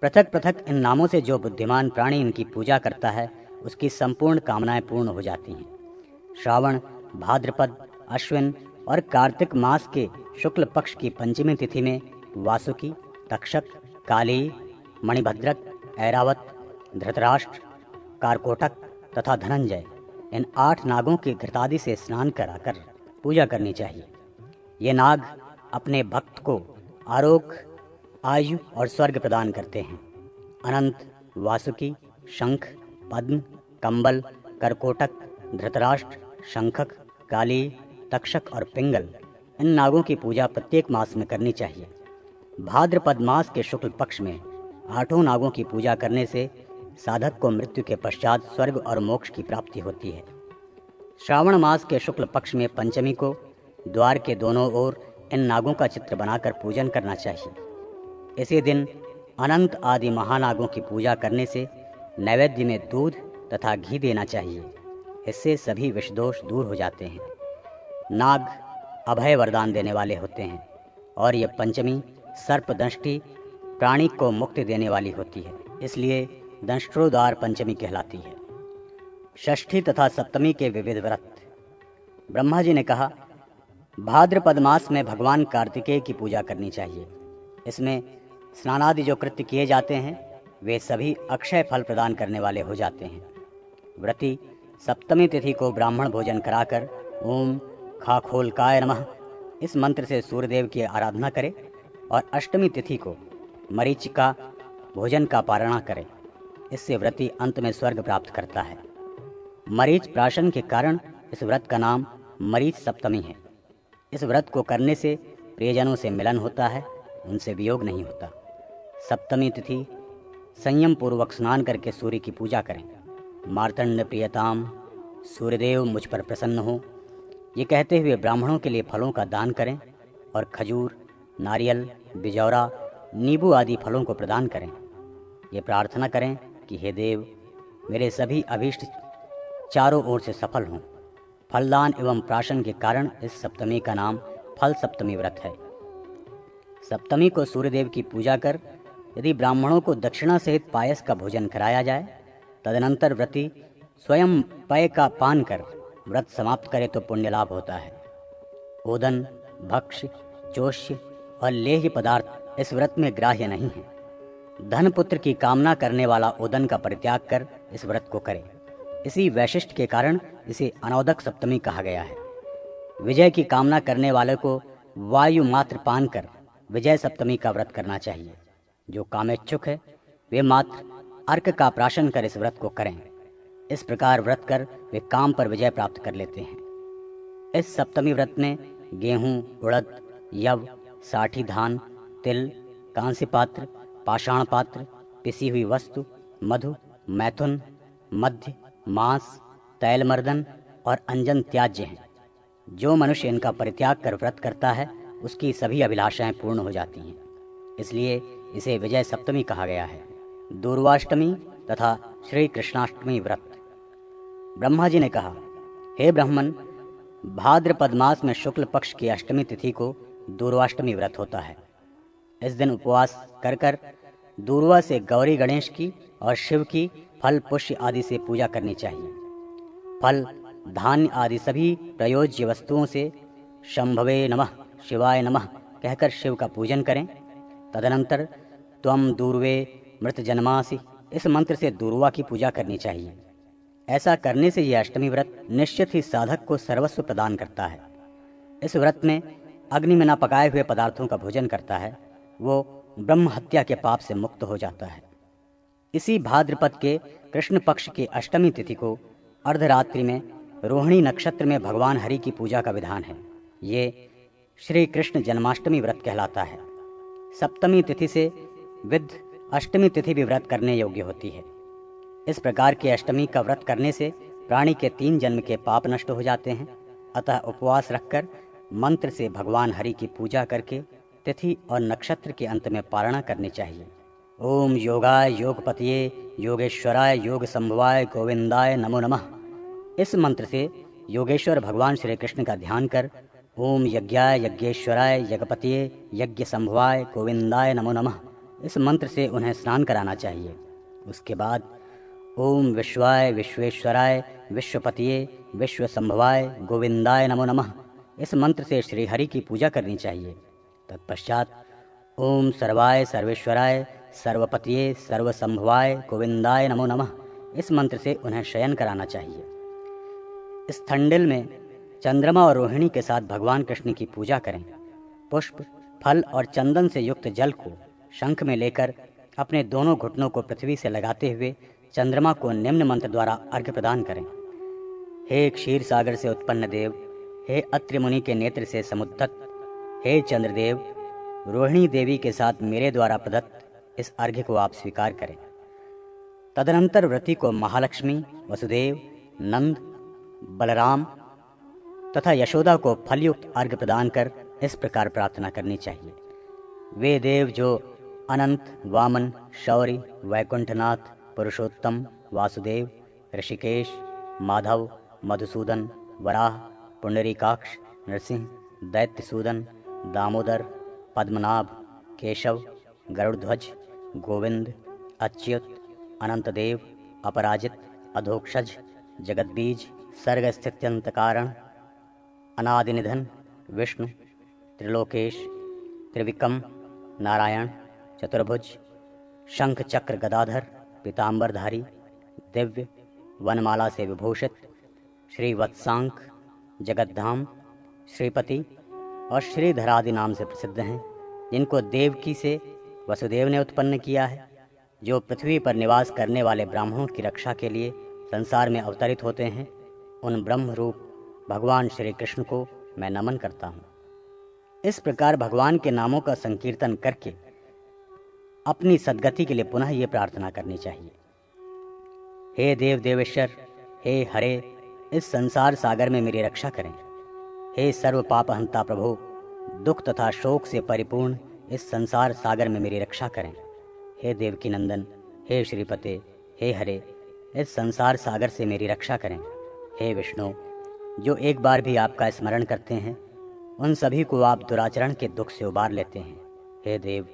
पृथक पृथक इन नामों से जो बुद्धिमान प्राणी इनकी पूजा करता है उसकी संपूर्ण कामनाएं पूर्ण हो जाती हैं। श्रावण, भाद्रपद, अश्विन और कार्तिक मास के शुक्ल पक्ष की पंचमी तिथि में वासुकी, तक्षक, काली, मणिभद्रक, ऐरावत, धृतराष्ट्र, कारकोटक तथा धनंजय इन 8 नागों के घृतादि से स्नान कराकर पूजा करनी चाहिए। ये नाग अपने भक्त को आरोग्य, आयु और स्वर्ग प्रदान करते हैं। अनंत, वासुकी, शंख, पद्म, कंबल, करकोटक, धृतराष्ट्र, शंखक, काली, तक्षक और पिंगल इन नागों की पूजा प्रत्येक मास में करनी चाहिए। भाद्रपद मास के शुक्ल पक्ष में 8 नागों की पूजा करने से साधक को मृत्यु के पश्चात स्वर्ग और मोक्ष की प्राप्ति होती है। श्रावण मास के शुक्ल पक्ष में पंचमी को द्वार के दोनों ओर इन नागों का चित्र बनाकर पूजन करना चाहिए। इसी दिन अनंत आदि महानागों की पूजा करने से नैवेद्य में दूध तथा घी देना चाहिए। इससे सभी विषदोष दूर हो जाते हैं। नाग अभय वरदान देने वाले होते हैं और यह पंचमी सर्पदंष्टि प्राणी को मुक्ति देने वाली होती है, इसलिए दंष्ट्रोद्धार पंचमी कहलाती है। षष्ठी तथा सप्तमी के विविध व्रत। ब्रह्मा जी ने कहा, भाद्रपद मास में भगवान कार्तिकेय की पूजा करनी चाहिए। इसमें स्नानादि जो कृत्य किए जाते हैं वे सभी अक्षय फल प्रदान करने वाले हो जाते हैं। व्रती सप्तमी तिथि को ब्राह्मण भोजन कराकर ओम खाखोलकाय नमः इस मंत्र से सूर्यदेव की आराधना करे और अष्टमी तिथि को मरीचिका भोजन का पारणा करे। इससे व्रती अंत में स्वर्ग प्राप्त करता है। मरीच प्राशन के कारण इस व्रत का नाम मरीच सप्तमी है। इस व्रत को करने से प्रियजनों से मिलन होता है, उनसे वियोग नहीं होता। सप्तमी तिथि संयम पूर्वक स्नान करके सूर्य की पूजा करें। मार्तंड प्रियताम, सूर्यदेव मुझ पर प्रसन्न हो, ये कहते हुए ब्राह्मणों के लिए फलों का दान करें और खजूर, नारियल, बिजौरा, नींबू आदि फलों को प्रदान करें। ये प्रार्थना करें कि हे देव, मेरे सभी अभीष्ट चारों ओर से सफल हों। फलदान एवं प्राशन के कारण इस सप्तमी का नाम फल सप्तमी व्रत है। सप्तमी को सूर्यदेव की पूजा कर यदि ब्राह्मणों को दक्षिणा सहित पायस का भोजन कराया जाए, तदनंतर व्रती स्वयं पेय का पान कर व्रत समाप्त करे तो पुण्य लाभ होता है। ओदन, भक्ष्य, चोष्य और लेह्य पदार्थ इस व्रत में ग्राह्य नहीं है। धन पुत्र की कामना करने वाला ओदन का परित्याग कर इस व्रत को करे। इसी वैशिष्ट के कारण इसे अनौदक सप्तमी कहा गया है। विजय की कामना करने वाले को वायु मात्र पान कर विजय सप्तमी का व्रत करना चाहिए। जो कामेच्छुक है वे मात्र अर्क का प्राशन कर इस व्रत को करें। इस प्रकार व्रत कर वे काम पर विजय प्राप्त कर लेते हैं। इस सप्तमी व्रत में गेहूं, उड़द, यव, साठी धान, तिल, कांस्य पात्र, पाषाण पात्र, पिसी हुई वस्तु, मधु, मैथुन, मध्य, मांस, तैलमर्दन और अंजन त्याज्य हैं। जो मनुष्य इनका परित्याग कर व्रत करता है उसकी सभी अभिलाषाएं पूर्ण हो जाती हैं। इसलिए इसे विजय सप्तमी कहा गया है। दूर्वाष्टमी तथा श्री कृष्णाष्टमी व्रत। ब्रह्मा जी ने कहा, हे ब्राह्मण, भाद्रपद मास में शुक्ल पक्ष की अष्टमी तिथि को दूर्वाष्टमी व्रत होता है। इस दिन उपवास कर कर दूर्वा से गौरी गणेश की और शिव की फल पुष्य आदि से पूजा करनी चाहिए। फल, धान्य आदि सभी प्रयोज्य वस्तुओं से शंभवे नमः, शिवाय नमः कहकर शिव का पूजन करें। तदनंतर त्वम दूर्वे मृत जन्मासि इस मंत्र से दूर्वा की पूजा करनी चाहिए। ऐसा करने से यह अष्टमी व्रत निश्चित ही साधक को सर्वस्व प्रदान करता है। इस व्रत में अग्नि में न पकाए हुए पदार्थों का भोजन करता है, वो ब्रह्म हत्या के पाप से मुक्त हो जाता है। इसी भाद्रपद के कृष्ण पक्ष की अष्टमी तिथि को अर्धरात्रि में रोहिणी नक्षत्र में भगवान हरि की पूजा का विधान है। ये श्री कृष्ण जन्माष्टमी व्रत कहलाता है। सप्तमी तिथि से विद्ध अष्टमी तिथि भी व्रत करने योग्य होती है। इस प्रकार के अष्टमी का व्रत करने से प्राणी के 3 जन्म के पाप नष्ट हो जाते हैं। अतः उपवास रखकर मंत्र से भगवान हरि की पूजा करके तिथि और नक्षत्र के अंत में पारणा करनी चाहिए। ओम योगाय योगपतये योगेश्वराय योग संभवाय गोविंदाय नमो नमः। इस मंत्र से योगेश्वर भगवान श्री कृष्ण का ध्यान कर ओम यज्ञाय यज्ञेश्वराय यज्ञपतये यज्ञ संभवाय गोविंदाय नमो नमः इस मंत्र से उन्हें स्नान कराना चाहिए। उसके बाद ओम विश्वाय विश्वेश्वराय विश्वपतये विश्व संभवाय गोविंदाय नमो नमः इस मंत्र से श्री हरि की पूजा करनी चाहिए। तत्पश्चात ओम सर्वाय सर्वेश्वराय सर्वपतये सर्वसंभवाय गोविंदाय नमो नमः इस मंत्र से उन्हें शयन कराना चाहिए। इस ठंडिल में चंद्रमा और रोहिणी के साथ भगवान कृष्ण की पूजा करें। पुष्प, फल और चंदन से युक्त जल को शंख में लेकर अपने दोनों घुटनों को पृथ्वी से लगाते हुए चंद्रमा को निम्न मंत्र द्वारा अर्घ्य प्रदान करें। हे क्षीर सागर से उत्पन्न देव, हे अत्रि मुनि के नेत्र से समुद्दत, हे चंद्रदेव, रोहिणी देवी के साथ मेरे द्वारा प्रदत्त इस अर्घ्य को आप स्वीकार करें। तदनंतर व्रती को महालक्ष्मी, वसुदेव, नंद, बलराम तथा यशोदा को फलयुक्त अर्घ्य प्रदान कर इस प्रकार प्रार्थना करनी चाहिए। वे देव जो अनंत, वामन, शौरी, वैकुंठनाथ, पुरुषोत्तम, वासुदेव, ऋषिकेश, माधव, मधुसूदन, वराह, पुंडरीकाक्ष, नरसिंह, दैत्यसूदन, दामोदर, पद्मनाभ, केशव, गरुड़ध्वज, गोविंद, अच्युत, अनंतदेव, अपराजित, अधोक्षज, जगद्बीज, सर्ग स्थित्यंत कारण, अनादिनिधन, विष्णु, त्रिलोकेश, त्रिविक्रम, नारायण, चतुर्भुज, शंख चक्र गदाधर, पीतांबरधारी, दिव्य, वनमाला से विभूषित, श्री वत्सांक, जगद्धाम, श्रीपति और श्रीधर आदि नाम से प्रसिद्ध हैं, जिनको देवकी से वसुदेव ने उत्पन्न किया है, जो पृथ्वी पर निवास करने वाले ब्राह्मणों की रक्षा के लिए संसार में अवतरित होते हैं, उन ब्रह्म रूप भगवान श्री कृष्ण को मैं नमन करता हूँ। इस प्रकार भगवान के नामों का संकीर्तन करके अपनी सद्गति के लिए पुनः ये प्रार्थना करनी चाहिए। हे देव देवेश्वर, हे हरे, इस संसार सागर में मेरी रक्षा करें। हे सर्व पापहंता प्रभु, दुख तथा शोक से परिपूर्ण इस संसार सागर में मेरी रक्षा करें। हे देवकी नंदन, हे श्रीपते, हे हरे, इस संसार सागर से मेरी रक्षा करें। हे विष्णु, जो एक बार भी आपका स्मरण करते हैं उन सभी को आप दुराचरण के दुख से उबार लेते हैं। हे देव,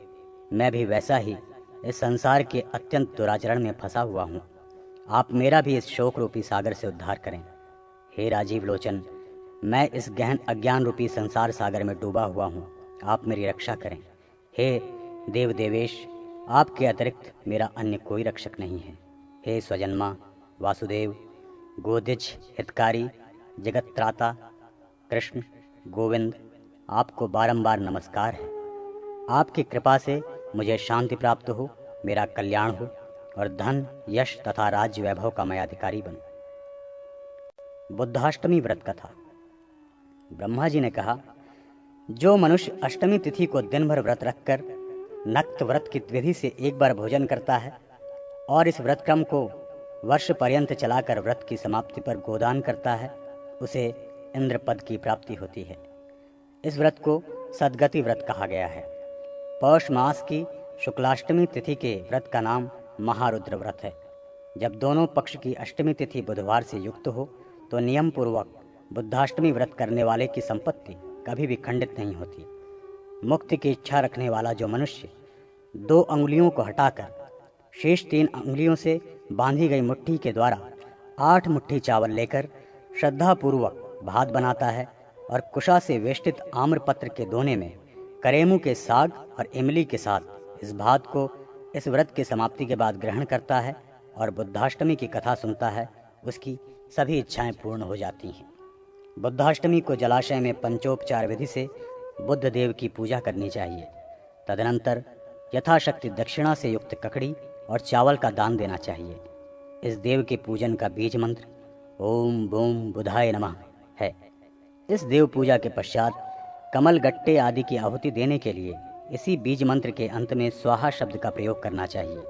मैं भी वैसा ही इस संसार के अत्यंत दुराचरण में फंसा हुआ हूँ, आप मेरा भी इस शोक रूपी सागर से उद्धार करें। हे राजीव लोचन, मैं इस गहन अज्ञान रूपी संसार सागर में डूबा हुआ हूँ, आप मेरी रक्षा करें। हे देव देवेश, आपके अतिरिक्त मेरा अन्य कोई रक्षक नहीं है। हे स्वजन्मा, वासुदेव, गोदिज, हितकारी, जगत्त्राता, कृष्ण, गोविंद, आपको बारंबार नमस्कार है। आपकी कृपा से मुझे शांति प्राप्त हो, मेरा कल्याण हो और धन, यश तथा राज्य वैभव का मैं अधिकारी बनूं। बुद्धाष्टमी व्रत कथा। ब्रह्मा जी ने कहा, जो मनुष्य अष्टमी तिथि को दिन भर व्रत रखकर नक्त व्रत की विधि से एक बार भोजन करता है और इस व्रत क्रम को वर्ष पर्यंत चलाकर व्रत की समाप्ति पर गोदान करता है, उसे इंद्र पद की प्राप्ति होती है। इस व्रत को सद्गति व्रत कहा गया है। पौष मास की शुक्लाष्टमी तिथि के व्रत का नाम महारुद्र व्रत है। जब दोनों पक्ष की अष्टमी तिथि बुधवार से युक्त हो तो नियम पूर्वक बुद्धाष्टमी व्रत करने वाले की संपत्ति कभी भी खंडित नहीं होती। मुक्ति की इच्छा रखने वाला जो मनुष्य 2 अंगुलियों को हटाकर शेष 3 अंगुलियों से बांधी गई मुट्ठी के द्वारा 8 मुट्ठी चावल लेकर श्रद्धापूर्वक भात बनाता है और कुशा से वेष्टित आम्रपत्र के दोने में करेमू के साग और इमली के साथ इस भात को इस व्रत की समाप्ति के बाद ग्रहण करता है और बुद्धाष्टमी की कथा सुनता है, उसकी सभी इच्छाएं पूर्ण हो जाती हैं। बुद्धाष्टमी को जलाशय में पंचोपचार विधि से बुद्ध देव की पूजा करनी चाहिए। तदनंतर यथाशक्ति दक्षिणा से युक्त ककड़ी और चावल का दान देना चाहिए। इस देव के पूजन का बीज मंत्र ओम बोम बुधाय नमः है। इस देव पूजा के पश्चात कमल गट्टे आदि की आहुति देने के लिए इसी बीज मंत्र के अंत में स्वाहा शब्द का प्रयोग करना चाहिए।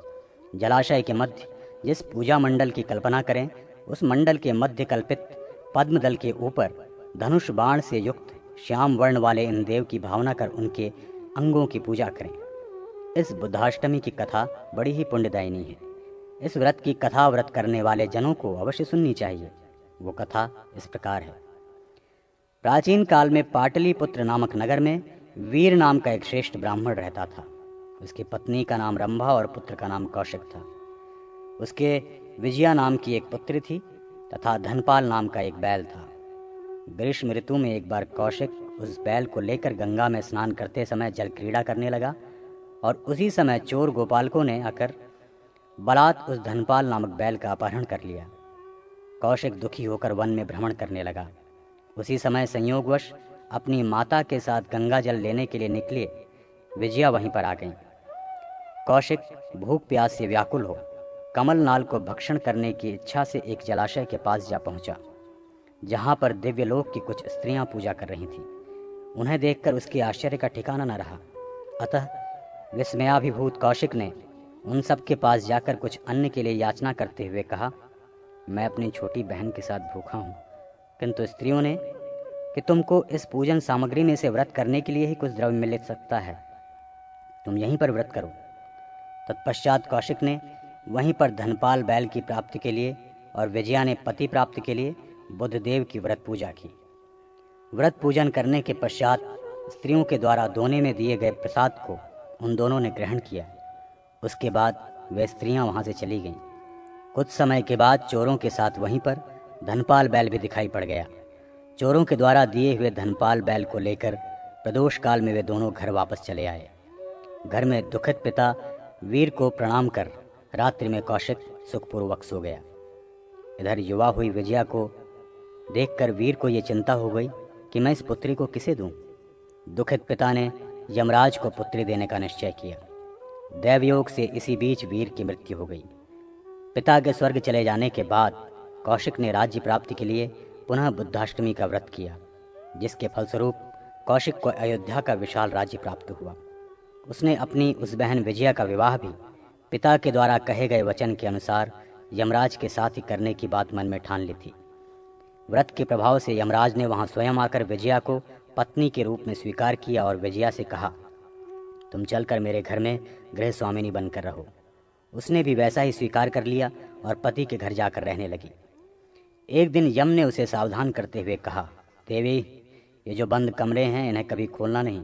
जलाशय के मध्य जिस पूजा मंडल की कल्पना करें, उस मंडल के मध्य कल्पित पद्म दल के ऊपर धनुष बाण से युक्त श्याम वर्ण वाले इन देव की भावना कर उनके अंगों की पूजा करें। इस बुद्धाष्टमी की कथा बड़ी ही पुण्यदायिनी है। इस व्रत की कथा व्रत करने वाले जनों को अवश्य सुननी चाहिए। वो कथा इस प्रकार है। प्राचीन काल में पाटलिपुत्र नामक नगर में वीर नाम का एक श्रेष्ठ ब्राह्मण रहता था। उसकी पत्नी का नाम रंभा और पुत्र का नाम कौशिक था। उसके विजया नाम की एक पुत्री थी तथा धनपाल नाम का एक बैल था। ग्रीष्म ऋतु में एक बार कौशिक उस बैल को लेकर गंगा में स्नान करते समय जल क्रीड़ा करने लगा और उसी समय चोर गोपालकों ने आकर बलात् उस धनपाल नामक बैल का अपहरण कर लिया। कौशिक दुखी होकर वन में भ्रमण करने लगा। उसी समय संयोगवश अपनी माता के साथ गंगा जल लेने के लिए निकले विजया वहीं पर आ गई। कौशिक भूख प्यास से व्याकुल हो कमल नाल को भक्षण करने की इच्छा से एक जलाशय के पास जा पहुंचा, जहां पर दिव्यलोक की कुछ स्त्रियां पूजा कर रही थीं। उन्हें देखकर उसके आश्चर्य का ठिकाना न रहा। अतः विस्मयाभिभूत कौशिक ने उन सब के पास जाकर कुछ अन्न के लिए याचना करते हुए कहा, मैं अपनी छोटी बहन के साथ भूखा हूँ। किंतु स्त्रियों ने कि तुमको इस पूजन सामग्री में से व्रत करने के लिए ही कुछ द्रव्य मिल सकता है, तुम यहीं पर व्रत करो। तत्पश्चात कौशिक ने वहीं पर धनपाल बैल की प्राप्ति के लिए और विजया ने पति प्राप्ति के लिए बुद्ध देव की व्रत पूजा की। व्रत पूजन करने के पश्चात स्त्रियों के द्वारा दोने में दिए गए प्रसाद को उन दोनों ने ग्रहण किया। उसके बाद वे स्त्रियां वहां से चली गईं। कुछ समय के बाद चोरों के साथ वहीं पर धनपाल बैल भी दिखाई पड़ गया। चोरों के द्वारा दिए हुए धनपाल बैल को लेकर प्रदोष काल में वे दोनों घर वापस चले आए। घर में दुखित पिता वीर को प्रणाम कर रात्रि में कौशिक सुखपूर्वक सो गया। इधर युवा हुई विजया को देखकर वीर को ये चिंता हो गई कि मैं इस पुत्री को किसे दूं। दुखित पिता ने यमराज को पुत्री देने का निश्चय किया। दैवयोग से इसी बीच वीर की मृत्यु हो गई। पिता के स्वर्ग चले जाने के बाद कौशिक ने राज्य प्राप्ति के लिए पुनः बुद्धाष्टमी का व्रत किया, जिसके फलस्वरूप कौशिक को अयोध्या का विशाल राज्य प्राप्त हुआ। उसने अपनी उस बहन विजया का विवाह भी पिता के द्वारा कहे गए वचन के अनुसार यमराज के साथ ही करने की बात मन में ठान ली थी। व्रत के प्रभाव से यमराज ने वहां स्वयं आकर विजया को पत्नी के रूप में स्वीकार किया और विजया से कहा, तुम चलकर मेरे घर में गृह स्वामिनी बनकर रहो। उसने भी वैसा ही स्वीकार कर लिया और पति के घर जाकर रहने लगी। एक दिन यम ने उसे सावधान करते हुए कहा, देवी, ये जो बंद कमरे हैं इन्हें कभी खोलना नहीं।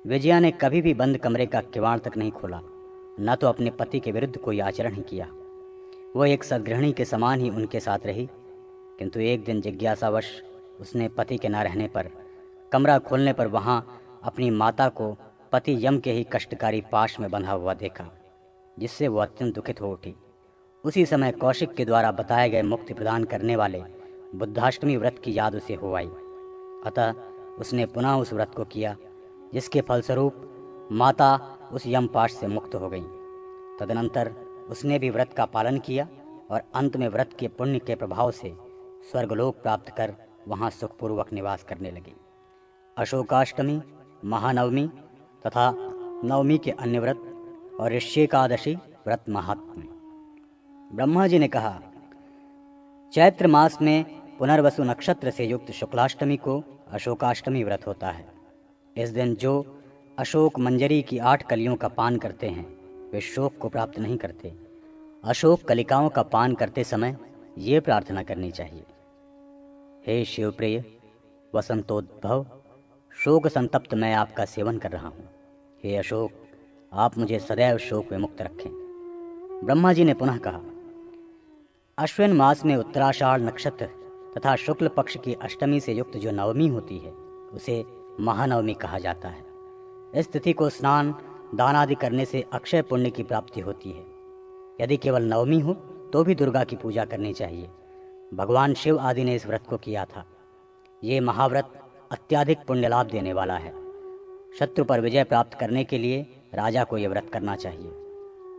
विजया ने कभी भी बंद कमरे का किवाड़ तक नहीं खोला, न तो अपने पति के विरुद्ध कोई आचरण ही किया। वो एक सद्गृहिणी के समान ही उनके साथ रही। किंतु एक दिन जिज्ञासावश उसने पति के न रहने पर कमरा खोलने पर वहां अपनी माता को पति यम के ही कष्टकारी पाश में बंधा हुआ देखा, जिससे वो अत्यंत दुखित हो उठी। उसी समय कौशिक के द्वारा बताए गए मुक्ति प्रदान करने वाले बुद्धाष्टमी व्रत की याद उसे हो आई। अतः उसने पुनः उस व्रत को किया, जिसके फलस्वरूप माता उस यमपाश से मुक्त हो गई। तदनंतर उसने भी व्रत का पालन किया और अंत में व्रत के पुण्य के प्रभाव से स्वर्गलोक प्राप्त कर वहां सुखपूर्वक निवास करने लगी। अशोकाष्टमी, महानवमी तथा नवमी के अन्य व्रत और ऋष्येकादशी व्रत महात्म्य। ब्रह्मा जी ने कहा, चैत्र मास में पुनर्वसु नक्षत्र से युक्त शुक्लाष्टमी को अशोकाष्टमी व्रत होता है। इस दिन जो अशोक मंजरी की 8 कलियों का पान करते हैं वे शोक को प्राप्त नहीं करते। अशोक कलिकाओं का पान करते समय ये प्रार्थना करनी चाहिए, हे शिवप्रिय, वसंतोद्भव, शोक संतप्त मैं आपका सेवन कर रहा हूँ। हे अशोक, आप मुझे सदैव शोक विमुक्त रखें। ब्रह्मा जी ने पुनः कहा, अश्विन मास में उत्तराषाढ़ नक्षत्र तथा शुक्ल पक्ष की अष्टमी से युक्त जो नवमी होती है उसे महानवमी कहा जाता है। इस तिथि को स्नान दान आदि करने से अक्षय पुण्य की प्राप्ति होती है। यदि केवल नवमी हो तो भी दुर्गा की पूजा करनी चाहिए। भगवान शिव आदि ने इस व्रत को किया था। ये महाव्रत अत्याधिक पुण्य लाभ देने वाला है। शत्रु पर विजय प्राप्त करने के लिए राजा को यह व्रत करना चाहिए।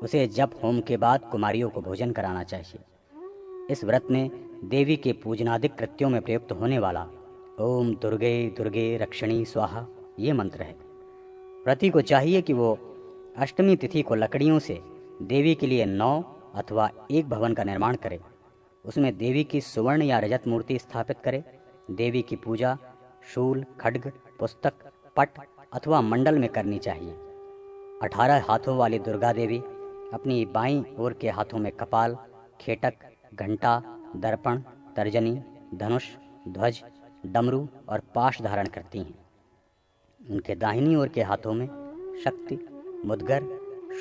उसे जप होम के बाद कुमारियों को भोजन कराना चाहिए। इस व्रत में देवी के पूजनादिक कृत्यों में प्रयुक्त होने वाला ओम दुर्गे दुर्गे रक्षणी स्वाहा ये मंत्र है। व्रती को चाहिए कि वो अष्टमी तिथि को लकड़ियों से देवी के लिए 9 अथवा 1 भवन का निर्माण करे। उसमें देवी की सुवर्ण या रजत मूर्ति स्थापित करे। देवी की पूजा शूल, खड्ग, पुस्तक, पट अथवा मंडल में करनी चाहिए। 18 हाथों वाली दुर्गा देवी अपनी बाईं ओर के हाथों में कपाल, खेटक, घंटा, दर्पण, तर्जनी, धनुष, ध्वज, डमरू और पाश धारण करती हैं। उनके दाहिनी ओर के हाथों में शक्ति, मुद्गर,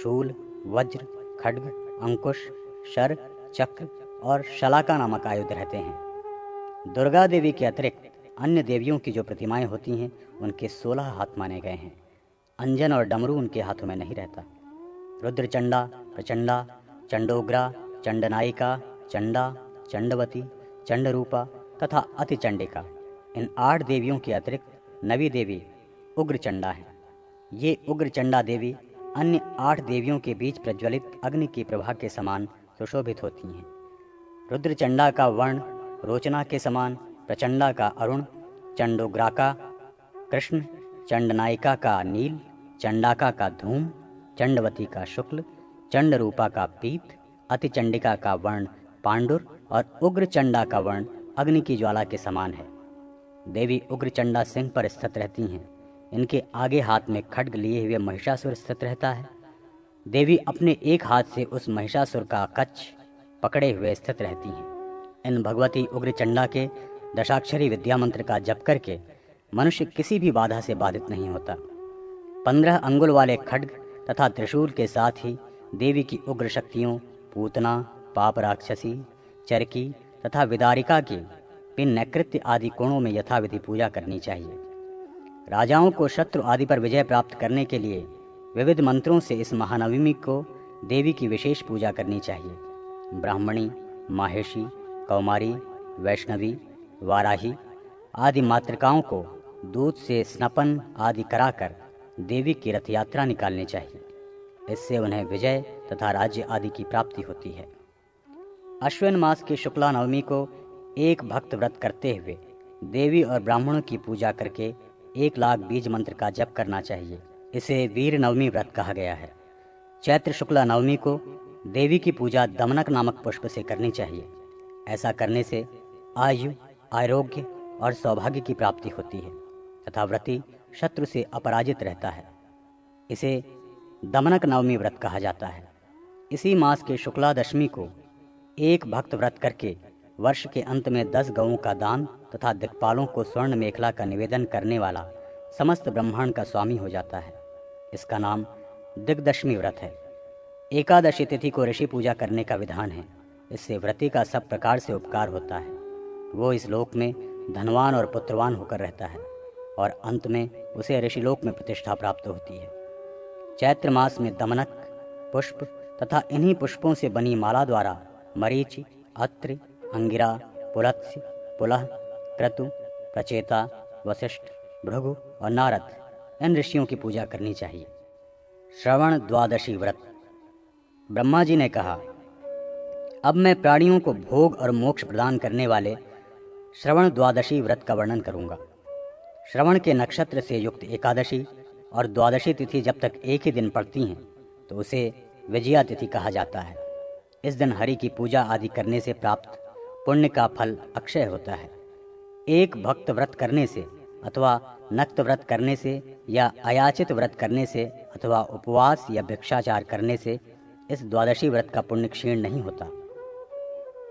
शूल, वज्र, खड्ग, अंकुश, शर, चक्र और शलाका नामक आयुध रहते हैं। दुर्गा देवी के अतिरिक्त अन्य देवियों की जो प्रतिमाएं होती हैं उनके 16 हाथ माने गए हैं। अंजन और डमरू उनके हाथों में नहीं रहता। रुद्रचंडा, प्रचंडा, चंडोग्रा, चंडनायिका, चंडा, चंडवती, चंडरूपा तथा अतिचंडिका, इन 8 देवियों के अतिरिक्त नवी देवी उग्रचंडा है। ये उग्रचंडा देवी अन्य 8 देवियों के बीच प्रज्वलित अग्नि की प्रभा के समान सुशोभित होती हैं। रुद्रचंडा का वर्ण रोचना के समान, प्रचंडा का अरुण, चंडोग्राका कृष्ण, चंडनायिका का नील, चंडाका का धूम, चंडवती का शुक्ल, चंडरूपा का पीत, अतिचंडिका का वर्ण पांडुर और उग्रचंडा का वर्ण अग्नि की ज्वाला के समान है। देवी उग्रचंडा सिंह पर स्थित रहती हैं। इनके आगे हाथ में खड्ग लिए हुए महिषासुर स्थित रहता है। देवी अपने एक हाथ से उस महिषासुर का कच्छ पकड़े हुए स्थित रहती हैं। इन भगवती उग्रचंडा के दशाक्षरी विद्या मंत्र का जप करके मनुष्य किसी भी बाधा से बाधित नहीं होता। 15 अंगुल वाले खड्ग तथा त्रिशूल के साथ ही देवी की उग्र शक्तियों पूतना, पाप राक्षसी, चरकी तथा विदारिका की पिन आदि कोणों में यथाविधि पूजा करनी चाहिए। राजाओं को शत्रु आदि पर विजय प्राप्त करने के लिए विविध मंत्रों से इस महानवमी को देवी की विशेष पूजा करनी चाहिए। ब्राह्मणी, माहेशी, कौमारी, वैष्णवी, वाराही आदि मातृकाओं को दूध से स्नपन आदि कराकर देवी की रथ यात्रा निकालनी चाहिए। इससे उन्हें विजय तथा राज्य आदि की प्राप्ति होती है। अश्विन मास की शुक्ला नवमी को एक भक्त व्रत करते हुए देवी और ब्राह्मणों की पूजा करके 1 लाख बीज मंत्र का जप करना चाहिए। इसे वीर नवमी व्रत कहा गया है। चैत्र शुक्ला नवमी को देवी की पूजा दमनक नामक पुष्प से करनी चाहिए। ऐसा करने से आयु, आरोग्य और सौभाग्य की प्राप्ति होती है तथा व्रती शत्रु से अपराजित रहता है। इसे दमनक नवमी व्रत कहा जाता है। इसी मास के शुक्ला दशमी को एक भक्त व्रत करके वर्ष के अंत में 10 गौओं का दान तथा दिक्पालों को स्वर्ण मेखला का निवेदन करने वाला समस्त ब्रह्मांड का स्वामी हो जाता है। इसका नाम दिग्दशमी व्रत है। एकादशी तिथि को ऋषि पूजा करने का विधान है। इससे व्रती का सब प्रकार से उपकार होता है। वो इस लोक में धनवान और पुत्रवान होकर रहता है और अंत में उसे ऋषिलोक में प्रतिष्ठा प्राप्त होती है। चैत्र मास में दमनक पुष्प तथा इन्हीं पुष्पों से बनी माला द्वारा मरीचि, अत्रि, अंगिरा, पुलत्स्य, पुलह, क्रतु, प्रचेता, वशिष्ठ, भृगु और नारद इन ऋषियों की पूजा करनी चाहिए। श्रवण द्वादशी व्रत। ब्रह्मा जी ने कहा, अब मैं प्राणियों को भोग और मोक्ष प्रदान करने वाले श्रवण द्वादशी व्रत का वर्णन करूंगा। श्रवण के नक्षत्र से युक्त एकादशी और द्वादशी तिथि जब तक एक ही दिन पड़ती हैं तो उसे विजया तिथि कहा जाता है। इस दिन हरि की पूजा आदि करने से प्राप्त पुण्य का फल अक्षय होता है। एक भक्त व्रत करने से अथवा नक्त व्रत करने से या अयाचित व्रत करने से अथवा उपवास या भिक्षाचार करने से इस द्वादशी व्रत का पुण्य क्षीण नहीं होता।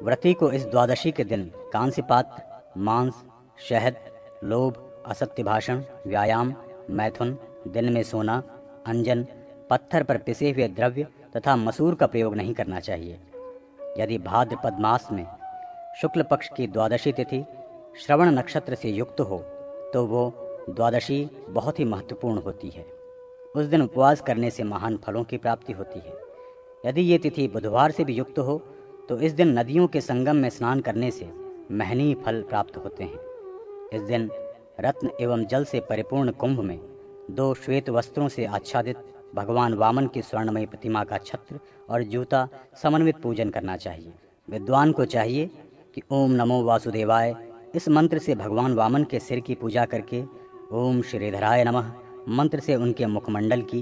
व्रती को इस द्वादशी के दिन कांस्य पात्र, मांस, शहद, लोभ असत्य भाषण, व्यायाम, मैथुन, दिन में सोना, अंजन, पत्थर पर पिसे हुए द्रव्य तथा मसूर का प्रयोग नहीं करना चाहिए। यदि भाद्रपद मास में शुक्ल पक्ष की द्वादशी तिथि श्रवण नक्षत्र से युक्त हो तो वो द्वादशी बहुत ही महत्वपूर्ण होती है। उस दिन उपवास करने से महान फलों की प्राप्ति होती है। यदि ये तिथि बुधवार से भी युक्त हो तो इस दिन नदियों के संगम में स्नान करने से महनीय फल प्राप्त होते हैं। इस दिन रत्न एवं जल से परिपूर्ण कुंभ में 2 श्वेत वस्त्रों से आच्छादित भगवान वामन की स्वर्णमयी प्रतिमा का छत्र और जूता समन्वित पूजन करना चाहिए। विद्वान को चाहिए कि ओम नमो वासुदेवाय इस मंत्र से भगवान वामन के सिर की पूजा करके ओम श्रीधराय नमः मंत्र से उनके मुखमंडल की,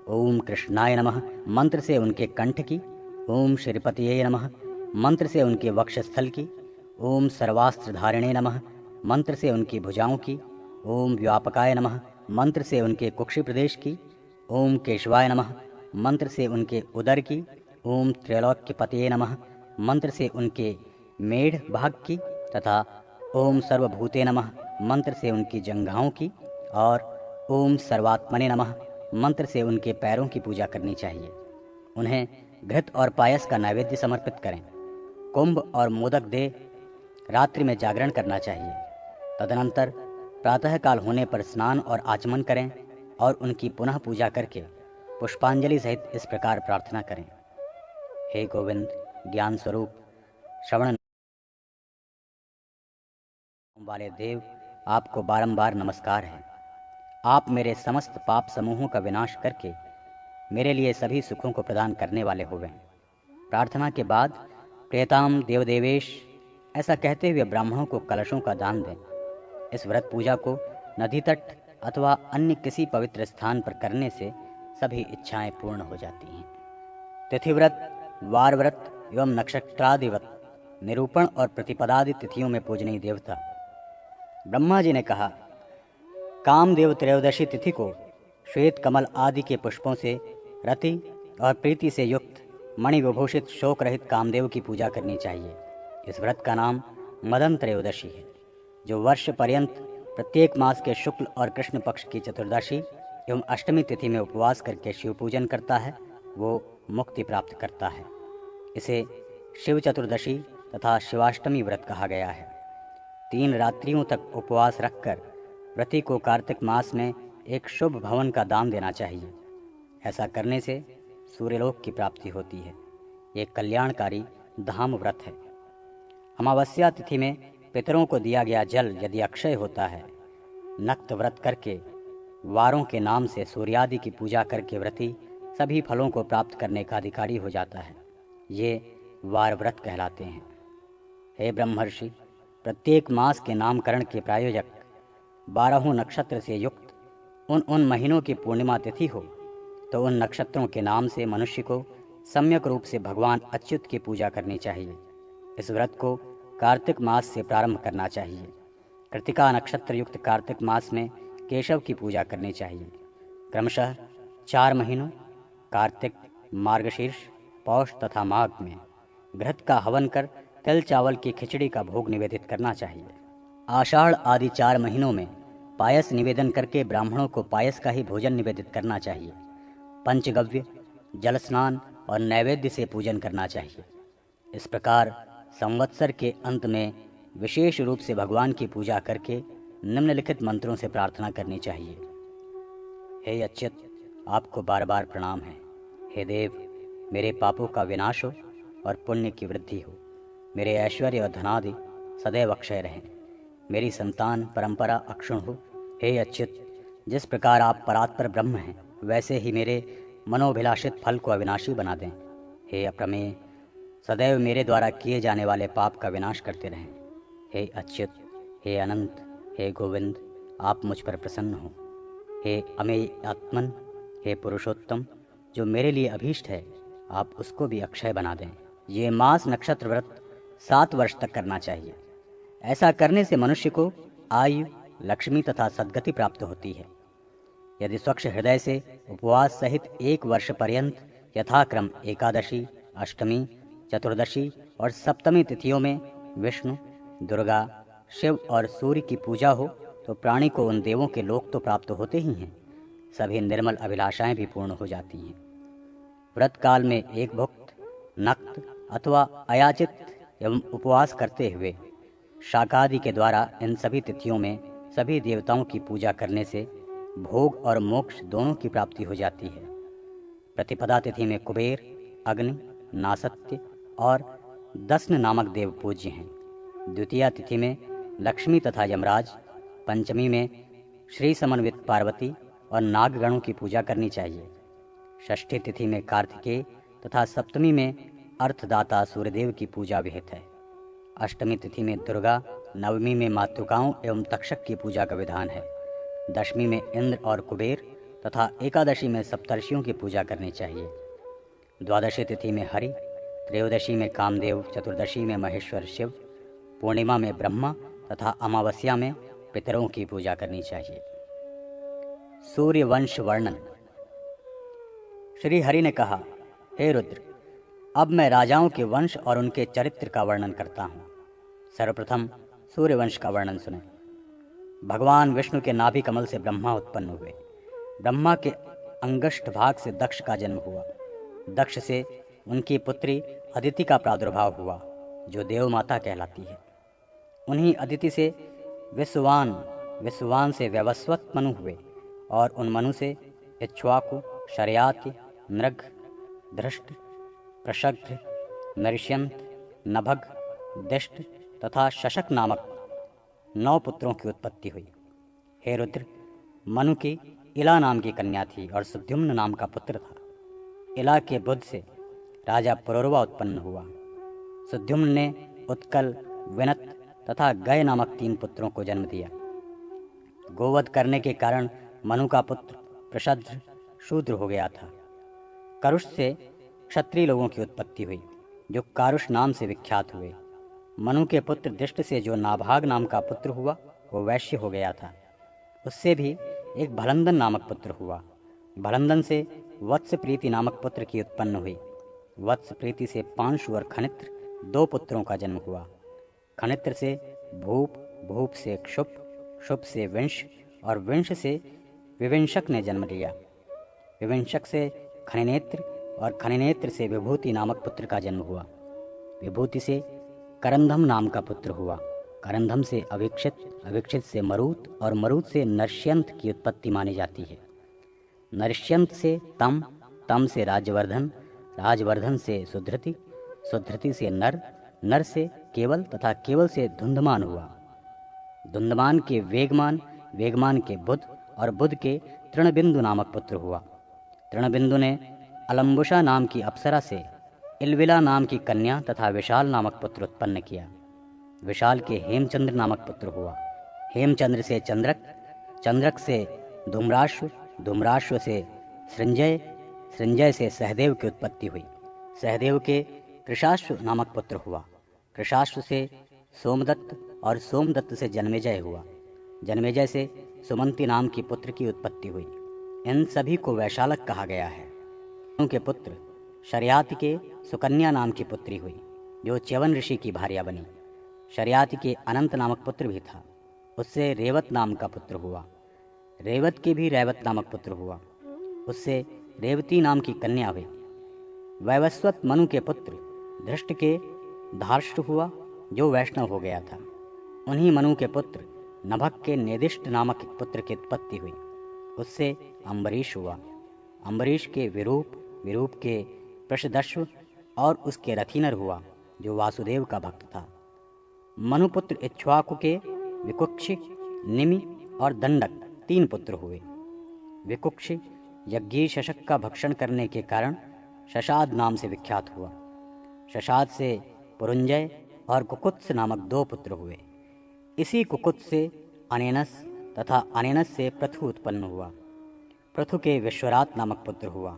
ओम कृष्णाय नमः मंत्र से उनके कंठ की, ओम श्रीपतिये नमः मंत्र से उनके वक्षस्थल की, ओम सर्वास्त्रधारिणे नमः मंत्र से उनकी भुजाओं की, ओम व्यापकाय नमः मंत्र से उनके कुक्षि प्रदेश की, ओम केशवाय नमः मंत्र से उनके उदर की, ओम त्रैलोक्यपतये नमः मंत्र से उनके मेढ़ भाग की तथा ओम सर्वभूते नमः मंत्र से उनकी जंघाओं की और ओम सर्वात्मने नमः मंत्र से उनके पैरों की पूजा करनी चाहिए। उन्हें घृत और पायस का नैवेद्य समर्पित करें। कुंभ और मोदक दे रात्रि में जागरण करना चाहिए। तदनंतर प्रातःकाल होने पर स्नान और आचमन करें और उनकी पुनः पूजा करके पुष्पांजलि सहित इस प्रकार प्रार्थना करें। हे गोविंद ज्ञान स्वरूप श्रवण वाले देव, आपको बारंबार नमस्कार है। आप मेरे समस्त पाप समूहों का विनाश करके मेरे लिए सभी सुखों को प्रदान करने वाले हो गए। प्रार्थना के बाद प्रेताम देवदेवेश ऐसा कहते हुए ब्राह्मणों को कलशों का दान दें। इस व्रत पूजा को नदी तट अथवा अन्य किसी पवित्र स्थान पर करने से सभी इच्छाएं पूर्ण हो जाती हैं। तिथिव्रत, वार व्रत एवं नक्षत्रादि व्रत निरूपण और प्रतिपदादि तिथियों में पूजनीय देवता। ब्रह्मा जी ने कहा, कामदेव त्रयोदशी तिथि को श्वेत कमल आदि के पुष्पों से रति और प्रीति से युक्त मणि विभूषित शोक रहित कामदेव की पूजा करनी चाहिए। इस व्रत का नाम मदन त्रयोदशी है। जो वर्ष पर्यंत प्रत्येक मास के शुक्ल और कृष्ण पक्ष की चतुर्दशी एवं अष्टमी तिथि में उपवास करके शिव पूजन करता है वो मुक्ति प्राप्त करता है। इसे शिव चतुर्दशी तथा शिवाष्टमी व्रत कहा गया है। 3 रात्रियों तक उपवास रखकर व्रती को कार्तिक मास में एक शुभ भवन का दान देना चाहिए। ऐसा करने से सूर्यलोक की प्राप्ति होती है। ये कल्याणकारी धाम व्रत है। अमावस्या तिथि में पितरों को दिया गया जल यदि अक्षय होता है, नक्त व्रत करके वारों के नाम से सूर्यादि की पूजा करके व्रती सभी फलों को प्राप्त करने का अधिकारी हो जाता है। ये वार व्रत कहलाते हैं। हे ब्रह्मर्षि, प्रत्येक मास के नामकरण के प्रायोजक 12 नक्षत्र से युक्त उन महीनों की पूर्णिमा तिथि हो तो उन नक्षत्रों के नाम से मनुष्य को सम्यक रूप से भगवान अच्युत की पूजा करनी चाहिए। इस व्रत को कार्तिक मास से प्रारंभ करना चाहिए। कृतिका नक्षत्र युक्त कार्तिक मास में केशव की पूजा करनी चाहिए। क्रमशः 4 महीनों कार्तिक, मार्गशीर्ष, पौष तथा माघ में घृत का हवन कर तिल चावल की खिचड़ी का भोग निवेदित करना चाहिए। आषाढ़ आदि 4 महीनों में पायस निवेदन करके ब्राह्मणों को पायस का ही भोजन निवेदित करना चाहिए। पंचगव्य, जल स्नान और नैवेद्य से पूजन करना चाहिए। इस प्रकार संवत्सर के अंत में विशेष रूप से भगवान की पूजा करके निम्नलिखित मंत्रों से प्रार्थना करनी चाहिए। हे अच्युत, आपको बार बार प्रणाम है। हे देव, मेरे पापों का विनाश हो और पुण्य की वृद्धि हो। मेरे ऐश्वर्य और धनादि सदैव अक्षय रहें। मेरी संतान परंपरा अक्षुण हो। हे अच्युत, जिस प्रकार आप परात्पर ब्रह्म हैं वैसे ही मेरे मनोभिलाषित फल को अविनाशी बना दें। हे अप्रमेय, सदैव मेरे द्वारा किए जाने वाले पाप का विनाश करते रहें। हे अच्युत, हे अनंत, हे गोविंद, आप मुझ पर प्रसन्न हो। हे अमेय आत्मन, हे पुरुषोत्तम, जो मेरे लिए अभीष्ट है आप उसको भी अक्षय बना दें। ये मास नक्षत्र व्रत 7 वर्ष तक करना चाहिए। ऐसा करने से मनुष्य को आयु, लक्ष्मी तथा सद्गति प्राप्त होती है। यदि स्वच्छ हृदय से उपवास सहित 1 वर्ष पर्यंत यथाक्रम एकादशी, अष्टमी, चतुर्दशी और सप्तमी तिथियों में विष्णु, दुर्गा, शिव और सूर्य की पूजा हो तो प्राणी को उन देवों के लोक तो प्राप्त होते ही हैं, सभी निर्मल अभिलाषाएं भी पूर्ण हो जाती हैं। व्रत काल में एक भुक्त, नक्त अथवा अयाचित एवं उपवास करते हुए शाकादि के द्वारा इन सभी तिथियों में सभी देवताओं की पूजा करने से भोग और मोक्ष दोनों की प्राप्ति हो जाती है। प्रतिपदा तिथि में कुबेर, अग्नि, नासत्य और दस्न नामक देव पूज्य हैं। द्वितीया तिथि में लक्ष्मी तथा यमराज, पंचमी में श्री समन्वित पार्वती और नागगणों की पूजा करनी चाहिए। षष्ठी तिथि में कार्तिकेय तथा सप्तमी में अर्थदाता सूर्यदेव की पूजा विहित है। अष्टमी तिथि में दुर्गा, नवमी में मातृकाओं एवं तक्षक की पूजा का विधान है। दशमी में इंद्र और कुबेर तथा एकादशी में सप्तर्षियों की पूजा करनी चाहिए। द्वादशी तिथि में हरि, त्रयोदशी में कामदेव, चतुर्दशी में महेश्वर शिव, पूर्णिमा में ब्रह्मा तथा अमावस्या में पितरों की पूजा करनी चाहिए। सूर्य वंश वर्णन। श्री हरि ने कहा, हे रुद्र, अब मैं राजाओं के वंश और उनके चरित्र का वर्णन करता हूँ। सर्वप्रथम सूर्य वंश का वर्णन सुने। भगवान विष्णु के नाभि कमल से ब्रह्मा उत्पन्न हुए। ब्रह्मा के अंगष्ठ भाग से दक्ष का जन्म हुआ। दक्ष से उनकी पुत्री अदिति का प्रादुर्भाव हुआ, जो देव माता कहलाती है। उन्हीं अदिति से विश्वान से व्यवस्वत मनु हुए और उन मनु से इक्ष्वाकु, शर्याति, नृग, धृष्ट, प्रशग्ध, नरिष्यंत, नभग, दिष्ट तथा शशक नामक 9 पुत्रों की उत्पत्ति हुई। हे रुद्र, मनु की इला नाम की कन्या थी और सुद्युम्न नाम का पुत्र था। इला के बुध से राजा पुरुरवा उत्पन्न हुआ। सुद्युम्न ने उत्कल, विनत तथा गय नामक 3 पुत्रों को जन्म दिया। गोवध करने के कारण मनु का पुत्र प्रशद्र शूद्र हो गया था। करुष से क्षत्रिय लोगों की उत्पत्ति हुई, जो कारुष नाम से विख्यात हुए। मनु के पुत्र दिष्ट से जो नाभाग नाम का पुत्र हुआ, वो वैश्य हो गया था। उससे भी एक भलंदन नामक पुत्र हुआ। भलंदन से वत्स प्रीति नामक पुत्र की उत्पन्न हुई। वत्स प्रीति से पांशु और खनित्र 2 पुत्रों का जन्म हुआ। खनित्र से भूप, भूप से क्षुप, क्षुप से विंश और विंश से विविंशक ने जन्म लिया। विविंशक से खनिनेत्र और खनिनेत्र से विभूति नामक पुत्र का जन्म हुआ। विभूति से करंधम नाम का पुत्र हुआ। करंधम से अविक्षित, अविक्षित से मरुत और मरुत से नरष्यंत की उत्पत्ति मानी जाती है। नरष्यंत से तम, तम से राजवर्धन, राजवर्धन से सुधृति, सुधृति से नर, नर से केवल तथा केवल से धुंधमान हुआ। धुंधमान के वेगमान, वेगमान के बुध और बुध के तृणबिंदु नामक पुत्र हुआ। तृणबिंदु ने अलम्बुषा नाम की अप्सरा से इलविला नाम की कन्या तथा विशाल नामक पुत्र उत्पन्न किया। विशाल के हेमचंद्र नामक पुत्र हुआ। हेमचंद्र से चंद्रक, चंद्रक से धूम्राश्व, धूम्राश्व से सृंजय, सृंजय से सहदेव की उत्पत्ति हुई। सहदेव के कृशाश्व नामक पुत्र हुआ। कृशाश्व से सोमदत्त और सोमदत्त से जन्मेजय हुआ। जन्मेजय से सुमंती नाम की पुत्र की उत्पत्ति हुई। इन सभी को वैशालक कहा गया है। उनके पुत्र शर्याति के सुकन्या नाम की पुत्री हुई, जो च्यवन ऋषि की भार्या बनी। शर्याति के अनंत नामक पुत्र भी था। उससे रेवत नाम का पुत्र हुआ। रेवत के भी रैवत नामक पुत्र हुआ। उससे रेवती नाम की कन्या हुई। वैवस्वत मनु के पुत्र धृष्ट के धार्ष्ट हुआ, जो वैष्णव हो गया था। उन्हीं मनु के पुत्र नभक के निर्दिष्ट नामक एक पुत्र की उत्पत्ति हुई। उससे अम्बरीश हुआ। अम्बरीश के विरूप, विरूप के प्रषदश्व और उसके रथीनर हुआ, जो वासुदेव का भक्त था। मनुपुत्र इक्ष्वाकु के विकुक्षि, निमि और दंडक 3 पुत्र हुए। विकुक्षि यज्ञी शशक का भक्षण करने के कारण शशाद नाम से विख्यात हुआ। शशाद से पुरुंजय और कुकुत्स नामक 2 पुत्र हुए। इसी कुकुत्स से अनेनस तथा अनेनस से पृथु उत्पन्न हुआ। पृथु के विश्वरात नामक पुत्र हुआ।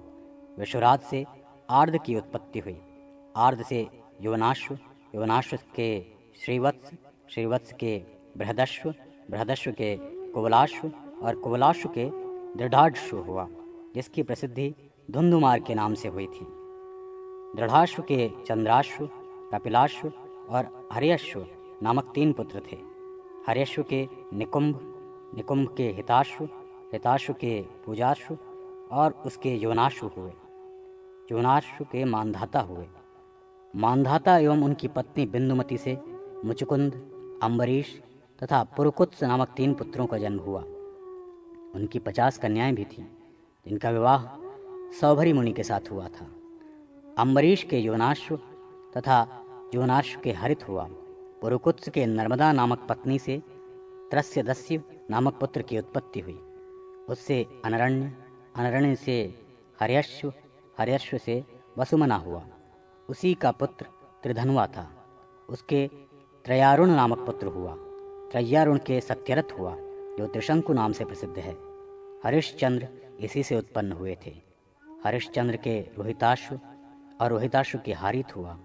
विश्वरात से आर्द की उत्पत्ति हुई। आर्द से युवनाश्व, युवनाश्व के श्रीवत्स, श्रीवत्स के बृहदश्व, बृहदश्व के कुवलाश्व और कुवलाश्व के दृढ़ाश्व हुआ, जिसकी प्रसिद्धि धुंधुमार के नाम से हुई थी। दृढ़ाश्व के चंद्राश्व, कपिलाश्व और हर्यश्व नामक 3 पुत्र थे। हर्यश्व के निकुंभ, निकुंभ के हिताश्व, हिताश्व के पूजाश्व और उसके योनाश्व हुए। योनाश्व के मानधाता हुए। मानधाता एवं उनकी पत्नी बिंदुमती से मुचुकुंद, अम्बरीश तथा पुरुकुत्स नामक 3 पुत्रों का जन्म हुआ। उनकी 50 कन्याएं भी थीं, जिनका विवाह सौभरी मुनि के साथ हुआ था। अम्बरीश के योनाश्व तथा योनाश्व के हरित हुआ। पुरुकुत्स के नर्मदा नामक पत्नी से त्रस्यदस्य नामक पुत्र की उत्पत्ति हुई। उससे अनरण्य, अनरण्य से हर्यश्व, हर्यश्व से वसुमना हुआ। उसी का पुत्र त्रिधनुआ था। उसके त्रयारुण नामक पुत्र हुआ। त्रयारुण के सत्यरथ हुआ, जो त्रिशंकु नाम से प्रसिद्ध है। हरिश्चंद्र इसी से उत्पन्न हुए थे। हरिश्चंद्र के रोहिताश्व और रोहिताश्व के हारित हुआ।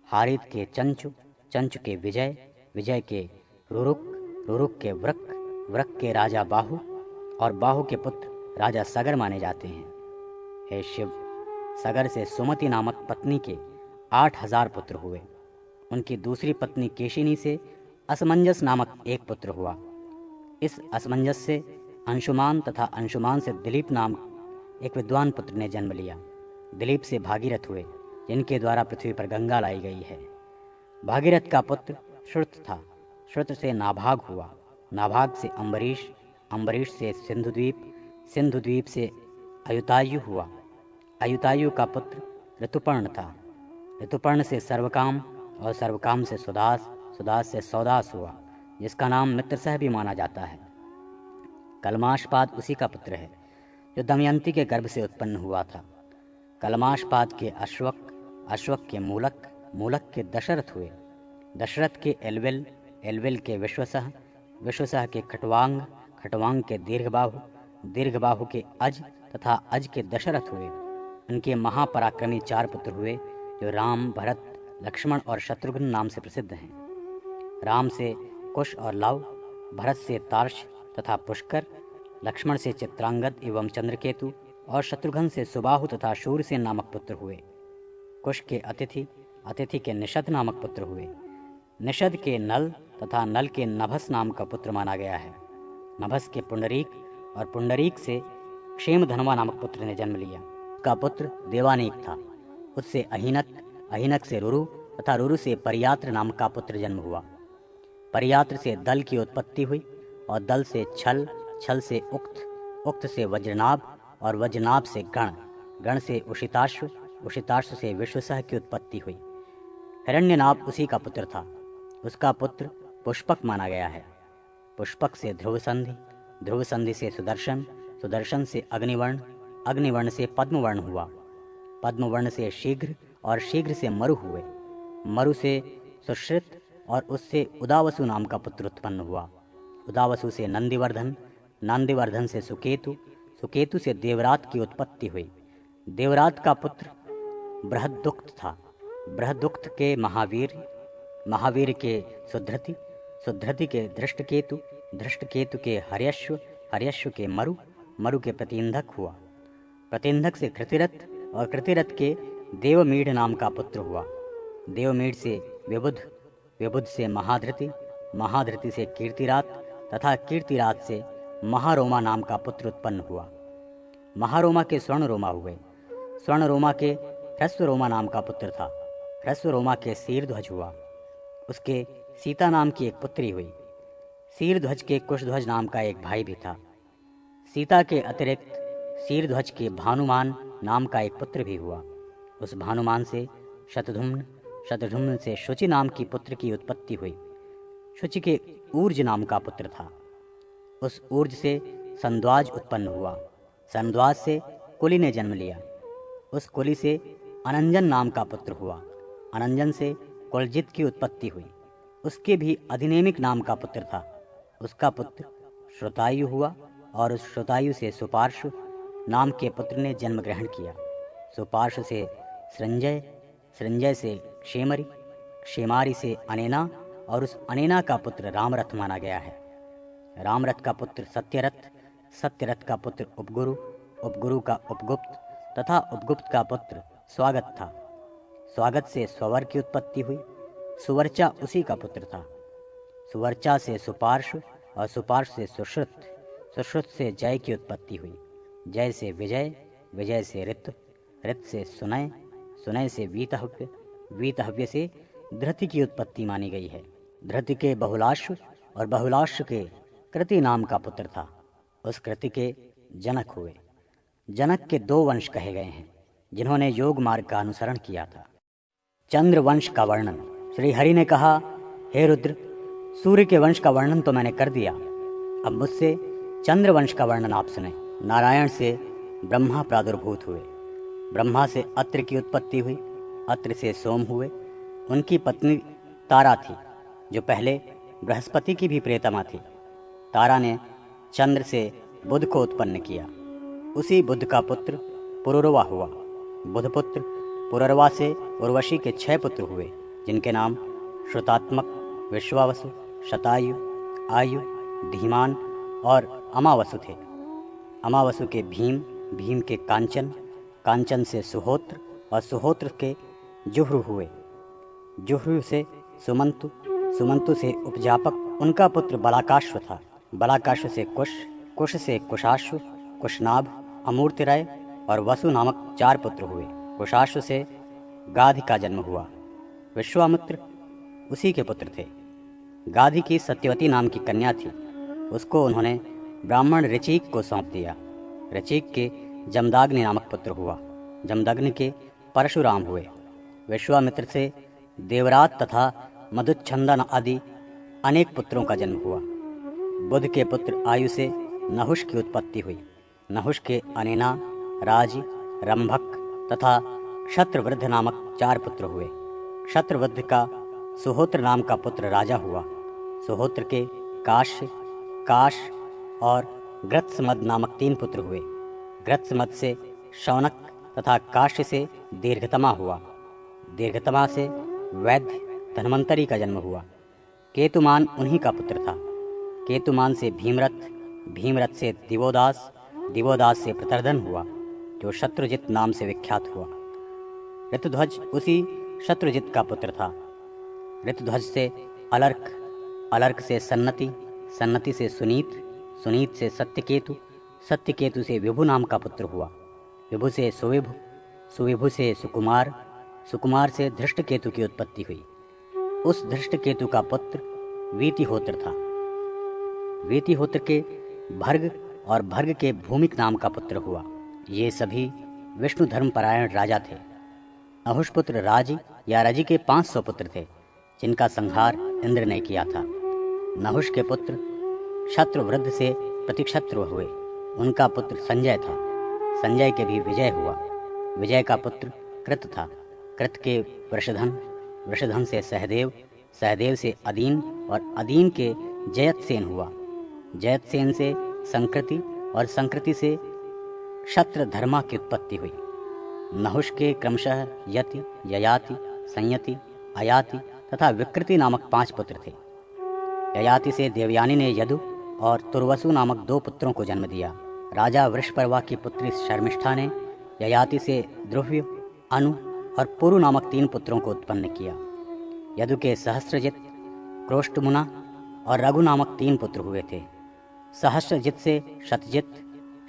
हारित के चंचु, चंचु के विजय, विजय के रुरुक, रुरुक के वृक, वृक के राजा बाहु और बाहु के पुत्र राजा सगर माने जाते हैं। हे शिव, सगर से सुमति नामक पत्नी के 8000 पुत्र हुए। उनकी दूसरी पत्नी केशिनी से असमंजस नामक एक पुत्र हुआ। इस असमंजस से अंशुमान तथा अंशुमान से दिलीप नाम एक विद्वान पुत्र ने जन्म लिया। दिलीप से भागीरथ हुए, जिनके द्वारा पृथ्वी पर गंगा लाई गई है। भागीरथ का पुत्र श्रुत था। श्रुत से नाभाग हुआ। नाभाग से अम्बरीश, अम्बरीश से सिंधुद्वीप, सिंधुद्वीप से अयुतायु हुआ। अयुतायु का पुत्र ऋतुपर्ण था। ऋतुपर्ण से सर्वकाम और सर्वकाम से सुदास, सुदास से सौदास हुआ, जिसका नाम मित्रसह भी माना जाता है। कलमाशपाद उसी का पुत्र है, जो दमयंती के गर्भ से उत्पन्न हुआ था। कलमाशपाद के अश्वक, अश्वक के मूलक, मूलक के दशरथ हुए। दशरथ के एलवेल, एलवेल के विश्वसह, विश्वसह के खटवांग, खटवांग के दीर्घबाहु, दीर्घबाहु के अज तथा अज के दशरथ हुए। उनके महापराक्रमी 4 पुत्र हुए, जो राम, भरत, लक्ष्मण और शत्रुघ्न नाम से प्रसिद्ध हैं। राम से कुश और लव, भरत से तार्श तथा पुष्कर, लक्ष्मण से चित्रांगद एवं चंद्रकेतु और शत्रुघ्न से सुबाहु तथा शूरसेन नामक पुत्र हुए। कुश के अतिथि, अतिथि के निषद नामक पुत्र हुए। निषद के नल तथा नल के नभस नाम का पुत्र माना गया है। नभस के पुंडरीक और पुंडरीक से क्षेमधनवा नामक पुत्र ने जन्म लिया। का पुत्र देवानीक था। उससे अहिनक, अहिनक से रुरु तथा रुरु से परियात्र नाम का पुत्र जन्म हुआ। परियात्र से दल की उत्पत्ति हुई और दल से छल, छल से उक्त, उक्त से वज्रनाभ और वज्रनाभ से गण, गण से उषिताश्व, उषिताश्व से विश्वसह की उत्पत्ति हुई। हिरण्यनाभ उसी का पुत्र था। उसका पुत्र पुष्पक माना गया है। पुष्पक से ध्रुव संधि, ध्रुव संधि से सुदर्शन, सुदर्शन से अग्निवर्ण, अग्निवर्ण से पद्मवर्ण हुआ। पद्मवर्ण से शीघ्र और शीघ्र से मरु हुए। मरु से सुश्रित और उससे उदावसु नाम का पुत्र उत्पन्न हुआ। उदावसु से नंदिवर्धन, नंदिवर्धन से सुकेतु, सुकेतु से देवरात की उत्पत्ति हुई। देवरात का पुत्र बृहदुक्त था। बृहदुक्त के महावीर, महावीर के सुधृति, सुधृति के धृष्टकेतु, धृष्टकेतु के हर्यश्व, हर्यश्व के मरु, मरु के प्रतिंधक हुआ। प्रतिंधक से कृतिरथ और कृतिरथ के देवमीढ़ नाम का पुत्र हुआ। देवमीढ़ से विबुध, विबुध से महाधृति, महाधृति से कीर्तिरात तथा कीर्तिरात से महारोमा नाम का पुत्र उत्पन्न हुआ। महारोमा के स्वर्णरोमा हुए। स्वर्णरोमा के ह्रस्वरोमा नाम का पुत्र था। ह्रस्वरोमा के शीरध्वज हुआ। उसके सीता नाम की एक पुत्री हुई। शीरध्वज के कुशध्वज नाम का एक भाई भी था। सीता के अतिरिक्त शीरध्वज के भानुमान नाम का एक पुत्र भी हुआ। उस भानुमान से शतधुम्न, शतधुम्न से शुचि नाम की पुत्र की उत्पत्ति हुई। शुचि के ऊर्ज नाम का पुत्र था। उस ऊर्ज से संद्वाज उत्पन्न हुआ। संद्वाज से कुली ने जन्म लिया। उस कुली से अनंजन नाम का पुत्र हुआ। अनंजन से कुलजित की उत्पत्ति हुई। उसके भी अधिनेमिक नाम का पुत्र था। उसका पुत्र श्रुतायु हुआ और उस श्रुतायु से सुपार्श्व नाम के पुत्र ने जन्म ग्रहण किया। सुपार्श्व से सृंजय, सृंजय से क्षेमरी, क्षेमारी से अनेना और उस अनेना का पुत्र रामरथ माना गया है। रामरथ का पुत्र सत्यरथ, सत्यरथ का पुत्र उपगुरु, उपगुरु का उपगुप्त तथा उपगुप्त का पुत्र स्वागत था। स्वागत से स्वर की उत्पत्ति हुई। सुवर्चा उसी का पुत्र था। सुवर्चा से सुपार्श्व, और सुपार्श से सुश्रुत, सुश्रुत से जय की उत्पत्ति हुई। जय से विजय, विजय से ऋत, ऋत से सुनय, सुनय से वीतहव्य, वीतहव्य से धृति की उत्पत्ति मानी गई है। धृति के बहुलाश्व और बहुलाश्व के कृति नाम का पुत्र था। उस कृति के जनक हुए। जनक के 2 वंश कहे गए हैं जिन्होंने योग मार्ग का अनुसरण किया था। चंद्र वंश का वर्णन। श्री हरि ने कहा, हे रुद्र, सूर्य के वंश का वर्णन तो मैंने कर दिया, अब मुझसे चंद्र वंश का वर्णन आप सुने। नारायण से ब्रह्मा प्रादुर्भूत हुए। ब्रह्मा से अत्र की उत्पत्ति हुई, अत्र से सोम हुए। उनकी पत्नी तारा थी जो पहले बृहस्पति की भी प्रियतमा थी। तारा ने चंद्र से बुध को उत्पन्न किया। उसी बुध का पुत्र पुरुरवा हुआ। बुध पुत्र पुरुरवा से उर्वशी के 6 पुत्र हुए जिनके नाम श्रुतात्मक, विश्वावसु, शतायु, आयु, धीमान और अमावसु थे। अमावसु के भीम, भीम के कांचन, कांचन से सुहोत्र और सुहोत्र के जुह्रु हुए। जुह्रु से सुमंतु, सुमंतु से उपजापक उनका पुत्र बलाकाश्व था। बलाकाश्व से कुश, कुश से कुशाश्व, कुशनाभ, अमूर्तिराय और वसु नामक 4 पुत्र हुए। कुशाश्व से गाधि का जन्म हुआ। विश्वामित्र उसी के पुत्र थे। गाधि की सत्यवती नाम की कन्या थी। उसको उन्होंने ब्राह्मण ऋचिक को सौंप दिया। ऋचिक के जमदाग्नि नामक पुत्र हुआ। जमदग्नि के परशुराम हुए। विश्वामित्र से देवरात तथा मधुच्छंदन आदि अनेक पुत्रों का जन्म हुआ। बुध के पुत्र आयु से नहुष की उत्पत्ति हुई। नहुष के अनेना, राज, रंभक तथा क्षत्रवृद्ध नामक 4 पुत्र हुए। क्षत्रवृद्ध का सुहोत्र नाम का पुत्र राजा हुआ। सुहोत्र के काश्य, काश और ग्रत्समद नामक 3 पुत्र हुए। ग्रत्समद से शौनक तथा काश्य से दीर्घतमा हुआ। दीर्घतमा से वैद्य धन्वंतरी का जन्म हुआ। केतुमान उन्हीं का पुत्र था। केतुमान से भीमरथ, भीमरथ से दिवोदास, दिवोदास से प्रतर्दन हुआ जो शत्रुजित नाम से विख्यात हुआ। ऋतुध्वज उसी शत्रुजित का पुत्र था। ऋतुध्वज से अलर्क, अलर्क से सन्नति, सन्नति से सुनीत, सुनीत से सत्यकेतु, सत्यकेतु से विभु नाम का पुत्र हुआ। विभु से सुविभु, सुविभु से सुकुमार, सुकुमार से धृष्टकेतु की उत्पत्ति हुई। उस धृष्टकेतु का पुत्र वीतिहोत्र था। वीतिहोत्र के भर्ग और भर्ग के भूमिक नाम का पुत्र हुआ। ये सभी विष्णु धर्मपरायण राजा थे। नहुषपुत्र राजी या रजी के 500 पुत्र थे जिनका संहार इंद्र ने किया था। नहुष के पुत्र शत्रुवृद्ध से प्रतिक्षत्रु हुए। उनका पुत्र संजय था। संजय के भी विजय हुआ। विजय का पुत्र कृत था। कृत के वृषधन, वृषधन से सहदेव, सहदेव से अदीन और अदीन के जयतसेन हुआ। जयतसेन से संकृति और संकृति से क्षत्रधर्मा की उत्पत्ति हुई। नहुष के क्रमशः यति, ययाति, संयति, अयाति तथा विकृति नामक 5 पुत्र थे। ययाति से देवयानी ने यदु और तुर्वसु नामक 2 पुत्रों को जन्म दिया। राजा वृषपर्वा की पुत्री शर्मिष्ठा ने ययाति से ध्रुव्य, अनु और पुरु नामक 3 पुत्रों को उत्पन्न किया। यदु के सहस्त्रजित, क्रोष्टमुना और रघु नामक 3 पुत्र हुए थे। सहस्त्रजित से शतजित,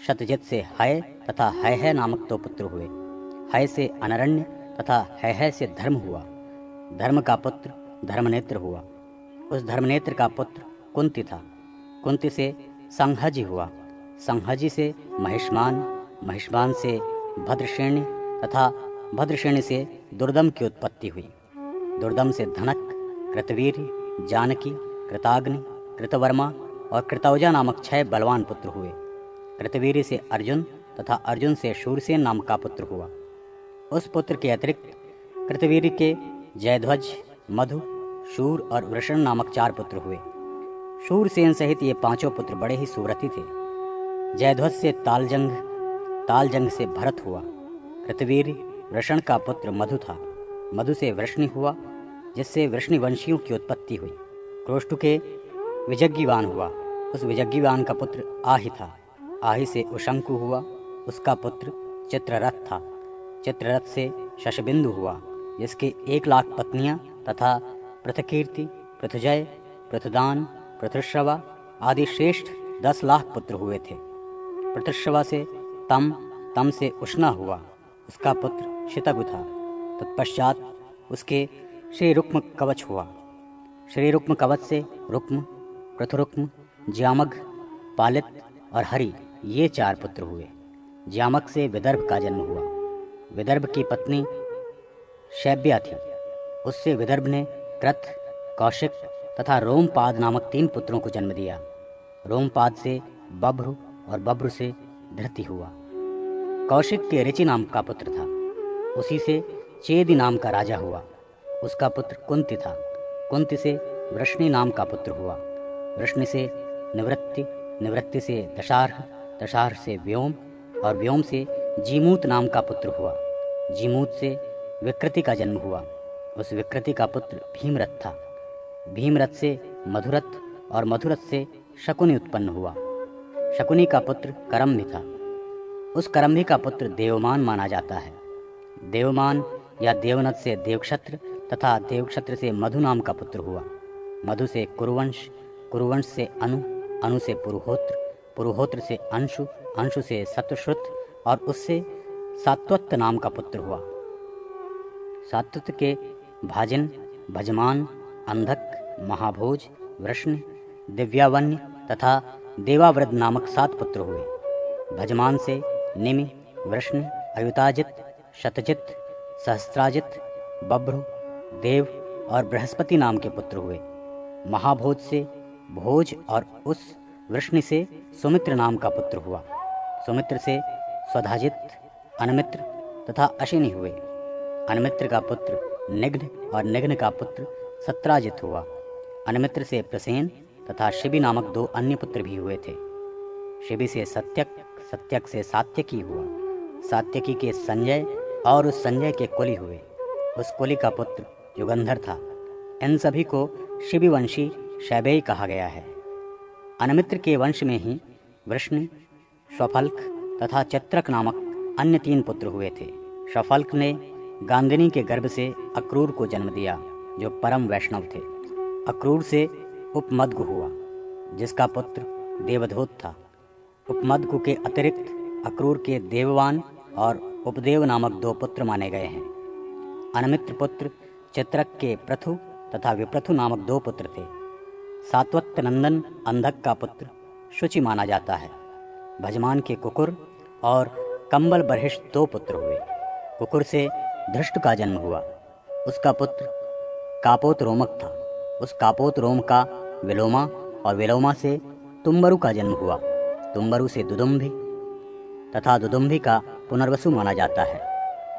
शतजित से हय तथा हय नामक 2 पुत्र हुए। हय से अनरण्य तथा हय से धर्म हुआ। धर्म का पुत्र धर्मनेत्र हुआ। उस धर्मनेत्र का पुत्र कुंती था। कुंती से संहजी हुआ। संहजी से महिष्मान, महिष्मान से भद्रश्रेणी तथा भद्रश्रेणी से दुर्दम की उत्पत्ति हुई। दुर्दम से धनक, कृतवीर, जानकी, कृताग्नि, कृतवर्मा और कृतौजा नामक 6 बलवान पुत्र हुए। कृतवीर से अर्जुन तथा अर्जुन से शूरसेन नाम का पुत्र हुआ। उस पुत्र के अतिरिक्त कृतवीर के जयध्वज, मधु, शूर और वृषण नामक 4 पुत्र हुए। शूरसेन सहित ये 5 पुत्र बड़े ही सूरती थे। जयध्वज से तालजंग, तालजंग से भरत हुआ। कृतवीर वृषण का पुत्र मधु था। मधु से वृष्णि हुआ जिससे वृष्णि वंशियों की उत्पत्ति हुई। क्रोष्टु के विजग्गीवान हुआ। उस विजग्गीवान का पुत्र आहि था। आहि से उशंकु हुआ। उसका पुत्र चित्ररथ था। चित्ररथ से शशबिंदु हुआ जिसके 1,00,000 पत्नियां तथा पृथकीर्ति, पृथुजय, पृथुदान, पृथुश्रवा, आदि श्रेष्ठ 10 लाख पुत्र हुए थे। प्रत्यश्रवा से तम, तम से उष्णा हुआ, उसका पुत्र शितगु था। तत्पश्चात उसके श्री रुक्म कवच हुआ। श्री रुक्म कवच से रुक्म, पृथुरुक्म, ज्यामघ, पालित और हरि ये 4 पुत्र हुए। ज्यामक से विदर्भ का जन्म हुआ। विदर्भ की पत्नी शैब्या थी। उससे विदर्भ ने कृत, कौशिक तथा रोमपाद नामक 3 पुत्रों को जन्म दिया। रोमपाद से बभ्रु और बभ्रु से धृति हुआ। कौशिक के ऋचि नाम का पुत्र था। उसी से चेदि नाम का राजा हुआ। उसका पुत्र कुंती था। कुंती से वृष्णि नाम का पुत्र हुआ। वृष्णि से निवृत्ति, निवृत्ति से दशार्ह, दशार्ह से व्योम और व्योम से जीमूत नाम का पुत्र हुआ। जीमूत से विकृति का जन्म हुआ। उस विकृति का पुत्र भीमरथ था। भीमरथ से मधुरथ और मधुरथ से शकुनि उत्पन्न हुआ। शकुनि का पुत्र करम्भी था। उस करम्भी का पुत्र देवमान माना जाता है। देवमान या देवनथ से देवक्षत्र तथा देवक्षत्र से मधु नाम का पुत्र हुआ। मधु से कुरुवंश, कुरुवंश से अनु, अनु से पुरुहोत्र, पुरुहोत्र से अंशु, अंशु से सतश्रुत और उससे सात्वत नाम का पुत्र हुआ। सात्वत के भाजन, भजमान, अंधक, महाभोज, वृष्ण, दिव्यावन्य तथा देवाव्रत नामक 7 पुत्र हुए। भजमान से निमि, वृष्ण, अयुताजित, शतजित, सहस्त्राजित, बभ्रु, देव और बृहस्पति नाम के पुत्र हुए। महाभोज से भोज और उस वृष्णि से सुमित्र नाम का पुत्र हुआ। सुमित्र से स्वधाजित, अनमित्र तथा अशिनि हुए। अनमित्र का पुत्र निघ्न और निघ्न का पुत्र सत्राजित हुआ। अनमित्र से प्रसेन तथा शिबि नामक 2 अन्य पुत्र भी हुए थे। शिबि से सत्यक, सत्यक से सात्यकी हुआ। सात्यकी के संजय और उस संजय के कुली हुए। उस कुली का पुत्र युगंधर था। इन सभी को शिबिवंशी शैबेई कहा गया है। अनमित्र के वंश में ही वृष्णि, स्वफल्क तथा चित्रक नामक अन्य 3 पुत्र हुए थे। स्वफल्क ने गांधिनी के गर्भ से अक्रूर को जन्म दिया, जो परम वैष्णव थे। अक्रूर से उपमद्गु हुआ, जिसका पुत्र देवधोत था। उपमद्गु के अतिरिक्त अक्रूर के देववान और उपदेव नामक 2 पुत्र माने गए हैं। अनमित्र पुत्र चित्रक के प्रथु तथा विप्रथु नामक 2 पुत्र थे। सात्वत नंदन अंधक का पुत्र शुचि माना जाता है। भजमान के कुकुर और कंबल बर्हिष्ठ 2 पुत्र हुए। कुकुर से धृष्ट का जन्म हुआ। उसका पुत्र कापोत रोमक था। उस कापोत रोम का विलोमा और विलोमा से तुम्बरु का जन्म हुआ। तुम्बरु से दुदुम्भी तथा दुदुम्भी का पुनर्वसु माना जाता है।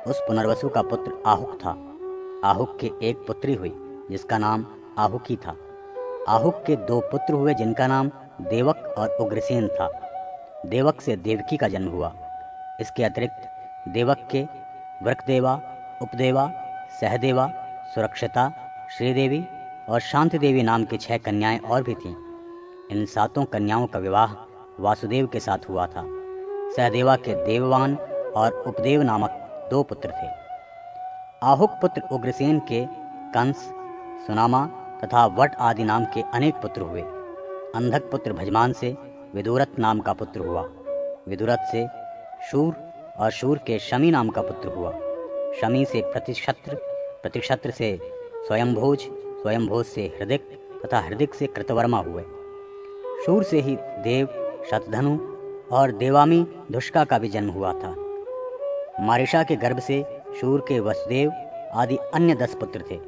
उस पुनर्वसु का पुत्र आहुक था। आहुक के एक पुत्री हुई, जिसका नाम आहुकी था। आहुक के 2 पुत्र हुए, जिनका नाम देवक और उग्रसेन था। देवक से देवकी का जन्म हुआ। इसके अतिरिक्त देवक के वृकदेवा, उपदेवा, सहदेवा, सुरक्षिता, श्रीदेवी और शांति देवी नाम की 6 कन्याएं और भी थीं। इन 7 कन्याओं का विवाह वासुदेव के साथ हुआ था। सहदेवा के देववान और उपदेव नामक 2 पुत्र थे। आहुक पुत्र उग्रसेन के कंस, सुनामा तथा वट आदि नाम के अनेक पुत्र हुए। अंधक पुत्र भजमान से विदुरथ नाम का पुत्र हुआ। विदुरथ से शूर और शूर के शमी नाम का पुत्र हुआ। शमी से प्रतिक्षत्र, प्रतिक्षत्र से स्वयंभोज, स्वयंभोज से हृदिक तथा हृदिक से कृतवर्मा हुए। शूर से ही देव, शतधनु और देवामी दुष्का का भी जन्म हुआ था। मारिशा के गर्भ से शूर के वसुदेव आदि अन्य 10 पुत्र थे।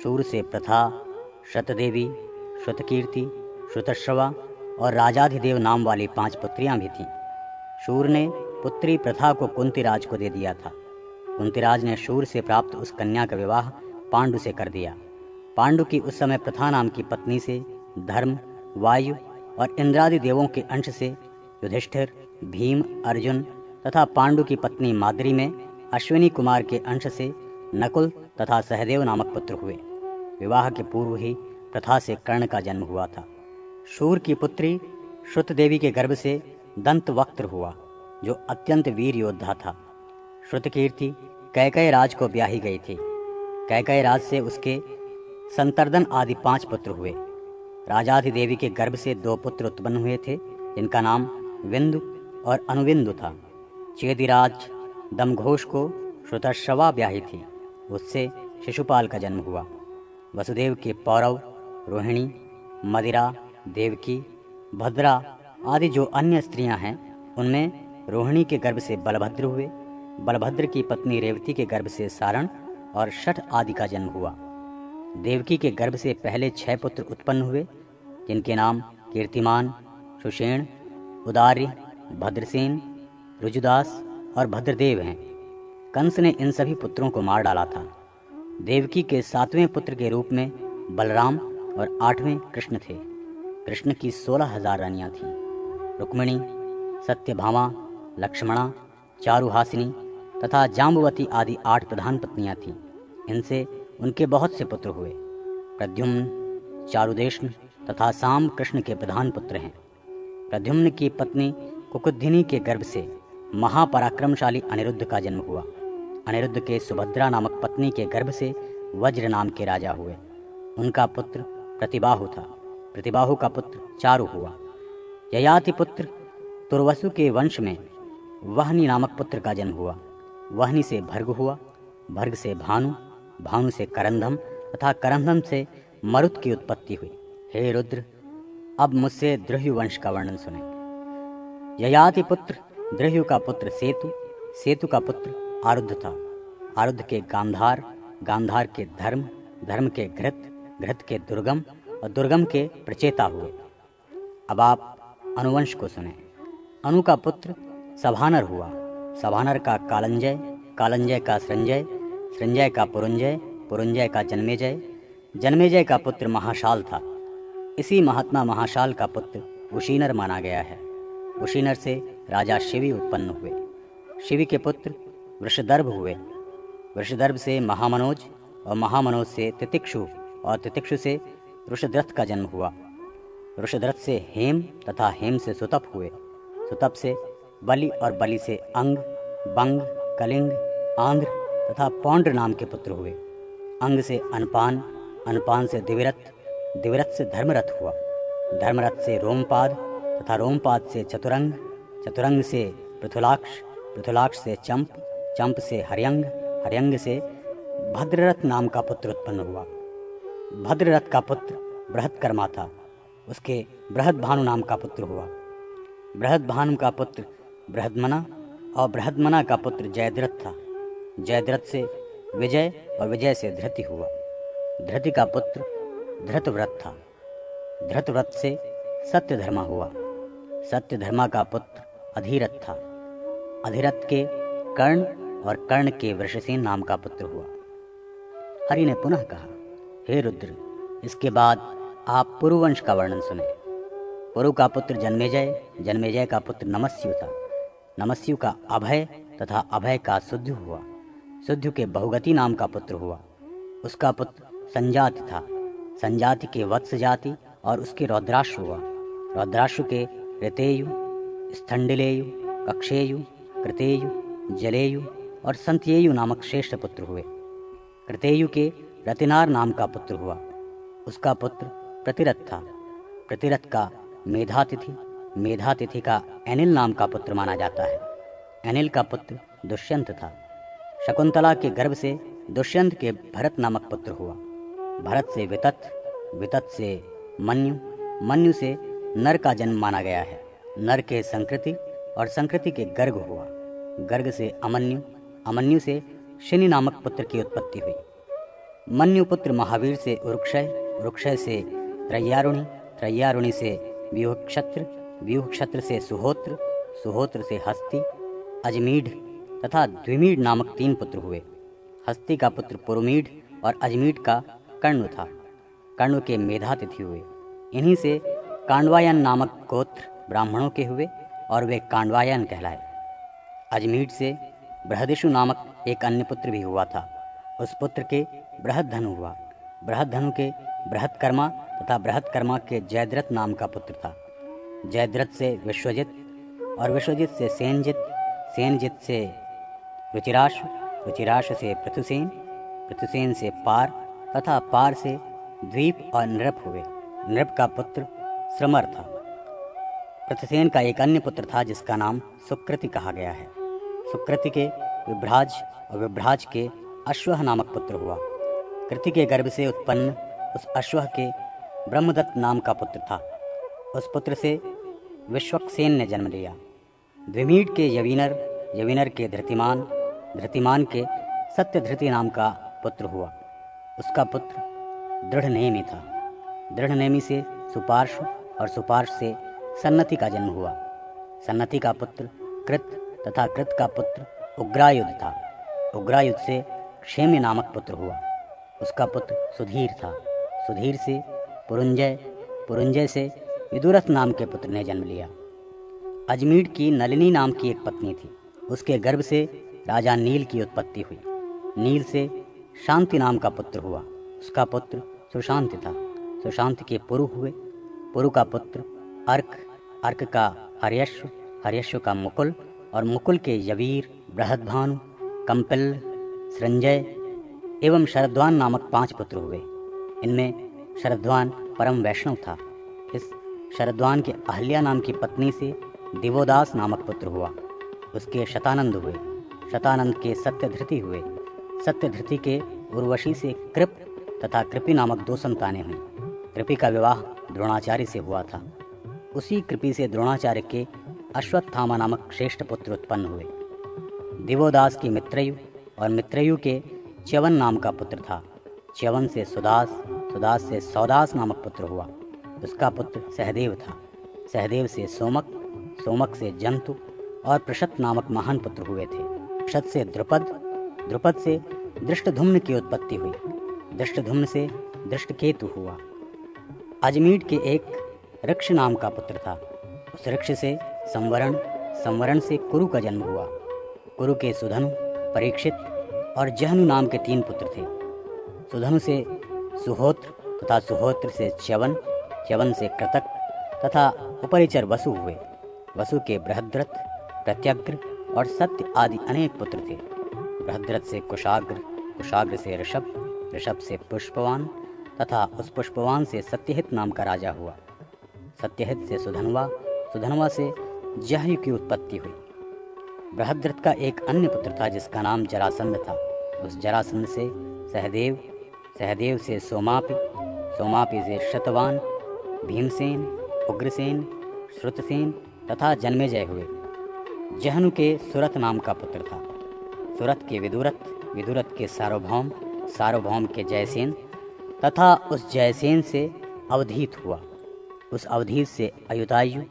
शूर से प्रथा, शतदेवी, श्रुतकीर्ति, श्रुतश्रवा और राजाधिदेव नाम वाली 5 पुत्रियां भी थीं। शूर ने पुत्री प्रथा को कुंतीराज को दे दिया था। कुंतीराज ने शूर से प्राप्त उस कन्या का विवाह पांडु से कर दिया। पांडु की उस समय प्रथा नाम की पत्नी से धर्म, वायु और इंद्रादि देवों के अंश से युधिष्ठिर, भीम, अर्जुन तथा पांडु की पत्नी माद्री में अश्विनी कुमार के अंश से नकुल तथा सहदेव नामक पुत्र हुए। विवाह के पूर्व ही प्रथा से कर्ण का जन्म हुआ था। शूर की पुत्री श्रुत देवी के गर्भ से दंतवक्त्र हुआ, जो अत्यंत वीर योद्धा था। श्रुतकीर्ति कैकेय राज को ब्याही गई थी। कैकेय राज से उसके संतर्दन आदि 5 पुत्र हुए। राजाधिदेवी के गर्भ से 2 पुत्र उत्पन्न हुए थे, जिनका नाम विंदु और अनुविंदु था। चेदिराज दमघोष को श्रुतश्रवा ब्याही थी, उससे शिशुपाल का जन्म हुआ। वसुदेव के पौरव, रोहिणी, मदिरा, देवकी, भद्रा आदि जो अन्य स्त्रियां हैं, उनमें रोहिणी के गर्भ से बलभद्र हुए। बलभद्र की पत्नी रेवती के गर्भ से सारण और शठ आदि का जन्म हुआ। देवकी के गर्भ से पहले 6 पुत्र उत्पन्न हुए, जिनके नाम कीर्तिमान, सुषेण, उदार्य, भद्रसेन, रुजुदास और भद्रदेव हैं। कंस ने इन सभी पुत्रों को मार डाला था। देवकी के 7वें पुत्र के रूप में बलराम और 8वें कृष्ण थे। कृष्ण की 16,000 रानियां थीं। रुक्मिणी, सत्यभामा, लक्ष्मणा, चारुहासिनी तथा जाम्बवती आदि 8 प्रधान पत्नियां थीं। इनसे उनके बहुत से पुत्र हुए। प्रद्युम्न, चारुदेष्ण तथा साम कृष्ण के प्रधान पुत्र हैं। प्रद्युम्न की पत्नी कुकुद्धिनी के गर्भ से महापराक्रमशाली अनिरुद्ध का जन्म हुआ। अनिरुद्ध के सुभद्रा नामक पत्नी के गर्भ से वज्र नाम के राजा हुए। उनका पुत्र प्रतिबाहु था। प्रतिबाहु का पुत्र चारु हुआ। ययाति पुत्र तुर्वसु के वंश में वहनी नामक पुत्र का जन्म हुआ। वहनी से भर्ग हुआ। भर्ग से भानु, भानु से करंधम तथा करंधम से मरुत की उत्पत्ति हुई। हे रुद्र, अब मुझसे द्रुह्यु वंश का वर्णन सुने। ययाति पुत्र द्रुह्यु का पुत्र सेतु, सेतु का पुत्र आरुद्ध था। आरुद्ध के गांधार, गांधार के धर्म, धर्म के घृत, घृत के दुर्गम और दुर्गम के प्रचेता हुए। अब आप अनुवंश को सुने। अनु का पुत्र सभानर हुआ। सभानर का कालंजय, कालंजय का संजय, संजय का पुरुंजय, पुरुंजय का जन्मेजय, जन्मेजय का पुत्र महाशाल था। इसी महात्मा महाशाल का पुत्र उशीनर माना गया है। उशीनर से राजा शिवी उत्पन्न हुए। शिवी के पुत्र वृषदर्भ हुए। वृषदर्भ से महामनोज और महामनोज से तितिक्षु और तितिक्षु से वृषद्रथ का जन्म हुआ। वृषद्रथ से हेम तथा हेम से सुतप हुए। सुतप से बलि और बलि से अंग, बंग, कलिंग, आंध्र तथा पौंड्र नाम के पुत्र हुए। अंग से अनपान, अनपान से दिविरथ, दिविरथ से धर्मरथ हुआ। धर्मरथ से रोमपाद तथा रोमपाद से चतुरंग, चतुरंग से पृथुलाक्ष, पृथुलाक्ष से चंप, चंप से हर्यंग, हर्यंग से भद्ररथ नाम का पुत्र उत्पन्न हुआ। भद्ररथ का पुत्र बृहत्कर्मा था। उसके बृहद्भानु नाम का पुत्र हुआ। बृहद्भानु का पुत्र बृहद्मना और बृहद्मना का पुत्र जयद्रथ था। जयद्रथ से विजय और विजय से धृति हुआ। धृति का पुत्र धृतव्रत था। धृतव्रत से सत्यधर्मा हुआ। सत्यधर्मा का पुत्र अधीरथ था। अधीरथ के कर्ण और कर्ण के वृषसेन नाम का पुत्र हुआ। हरि ने पुनः कहा, हे रुद्र, इसके बाद आप पुरुवंश का वर्णन सुने। पुरु का पुत्र जन्मेजय, जन्मेजय का पुत्र नमस्यु था। नमस्यु का अभय तथा अभय का सुध्यु हुआ। सुध्यु के बहुगति नाम का पुत्र हुआ। उसका पुत्र संजाति था। संजाति के वत्स जाति और उसके रौद्राश्व हुआ। रौद्राश्व के ऋतेयु, स्थंडिलेयु, कक्षेयु, कृतेयु, जलेयु और संत्येयु नामक श्रेष्ठ पुत्र हुए। कृतेयु के रतिनार नाम का पुत्र हुआ। उसका पुत्र प्रतिरथ था। प्रतिरथ का मेधातिथि, मेधातिथि का एनिल नाम का पुत्र माना जाता है। एनिल का पुत्र दुष्यंत था। शकुंतला के गर्भ से दुष्यंत के भरत नामक पुत्र हुआ। भरत से वितत, वितत से मन्यु, मन्यु से नर का जन्म माना गया है। नर के संकृति और संकृति के गर्ग हुआ। गर्ग से अमन्यु, अमन्यु से शनि नामक पुत्र की उत्पत्ति हुई। मन्यु पुत्र महावीर से उरुक्षय, उरुक्षय से त्रय्यारुणी, त्रय्यारुणी से व्यूहक्षत्र, व्यूहक्षत्र से सुहोत्र, सुहोत्र से हस्ती, अजमीढ़ तथा द्विमीढ़ नामक 3 पुत्र हुए। हस्ती का पुत्र पुरुमीढ़ और अजमीढ़ का कर्ण था। कर्ण के मेधातिथि हुए। इन्हीं से कांडवायन नामक गोत्र ब्राह्मणों के हुए और वे कांडवायन कहलाए। अजमीढ़ से बृहदिषु नामक एक अन्य पुत्र भी हुआ था। उस पुत्र के बृहद्धनु हुआ। बृहद्धनु के बृहत्कर्मा तथा बृहत्कर्मा के जयद्रथ नाम का पुत्र था। जयद्रथ से विश्वजित और विश्वजित से सेनजित, सेनजित से रुचिराश, रुचिराश से पृथुसेन, पृथुसेन से पार तथा पार से द्वीप और नृप हुए। नृप का पुत्र श्रमर था। पृथसेन का एक अन्य पुत्र था जिसका नाम सुकृति कहा गया है। सुकृति के विभ्राज और विभ्राज के अश्वह नामक पुत्र हुआ। कृति के गर्भ से उत्पन्न उस अश्वह के ब्रह्मदत्त नाम का पुत्र था। उस पुत्र से विश्वक्सेन ने जन्म लिया। द्विमीड के यवीनर, यवीनर के धृतिमान, धृतिमान के सत्यधृति नाम का पुत्र हुआ। उसका पुत्र दृढ़नेमि था। दृढ़नेमि से सुपार्श्व और सुपार्श्व से सन्नति का जन्म हुआ। सन्नति का पुत्र कृत तथा कृत का पुत्र उग्रायुध था। उग्रायुध से क्षेम्य नामक पुत्र हुआ। उसका पुत्र सुधीर था। सुधीर से पुरुंजय, पुरुंजय से विदुरथ नाम के पुत्र ने जन्म लिया। अजमीड की नलिनी नाम की एक पत्नी थी। उसके गर्भ से राजा नील की उत्पत्ति हुई। नील से शांति नाम का पुत्र हुआ। उसका पुत्र सुशांत था। सुशांत के पुरु हुए। पुरु का पुत्र अर्क, अर्क का हर्यश्व, हर्यश्व का मुकुल और मुकुल के यवीर, बृहद्भानु, कंपिल, सृंजय एवं शरद्वान नामक 5 पुत्र हुए। इनमें शरद्वान परम वैष्णव था। इस शरद्वान के अहल्या नाम की पत्नी से दिवोदास नामक पुत्र हुआ। उसके शतानंद हुए। शतानंद के सत्यधृति हुए। सत्यधृति के उर्वशी से कृप तथा कृपि नामक 2 संतानें हुई। कृपि का विवाह द्रोणाचार्य से हुआ था। उसी कृपि से द्रोणाचार्य के अश्वत्थामा नामक श्रेष्ठ पुत्र उत्पन्न हुए। दिवोदास की मित्रयु और मित्रयु के च्यवन नाम का पुत्र था। च्यवन से सुदास, सुदास से सौदास नामक पुत्र हुआ। उसका पुत्र सहदेव था। सहदेव से सोमक, सोमक से जंतु और प्रशत नामक महान पुत्र हुए थे। प्रशत से द्रुपद, द्रुपद से दृष्टधुम्न की उत्पत्ति हुई। दृष्टधुम्न से दृष्टकेतु हुआ। अजमीड के एक ऋक्ष नाम का पुत्र था। उस ऋक्ष से संवरण, संवरण से कुरु का जन्म हुआ। कुरु के सुधनु, परीक्षित और जहनु नाम के 3 पुत्र थे। सुधनु से सुहोत्र तथा सुहोत्र से च्यवन, च्यवन से कृतक तथा उपरिचर वसु हुए। वसु के बृहद्रथ, प्रत्यग्र और सत्य आदि अनेक पुत्र थे। बृहद्रथ से कुशाग्र, कुशाग्र से ऋषभ, ऋषभ से पुष्पवान तथा उस पुष्पवान से सत्यहित नाम का राजा हुआ। सत्यहित से सुधनवा, सुधनवा से जहयु की उत्पत्ति हुई। बृहद्रथ का एक अन्य पुत्र था जिसका नाम जरासंध था। उस जरासंध से सहदेव, सहदेव से सोमापि, सोमापि से शतवान, भीमसेन, उग्रसेन, श्रुतसेन तथा जन्मेजय हुए। जहनु के सुरथ नाम का पुत्र था। सुरथ के विदुरथ, विदुरथ के सार्वभौम, सार्वभौम के जयसेन तथा उस जयसेन से अवधीत हुआ। उस अवधीत से अयुतायु,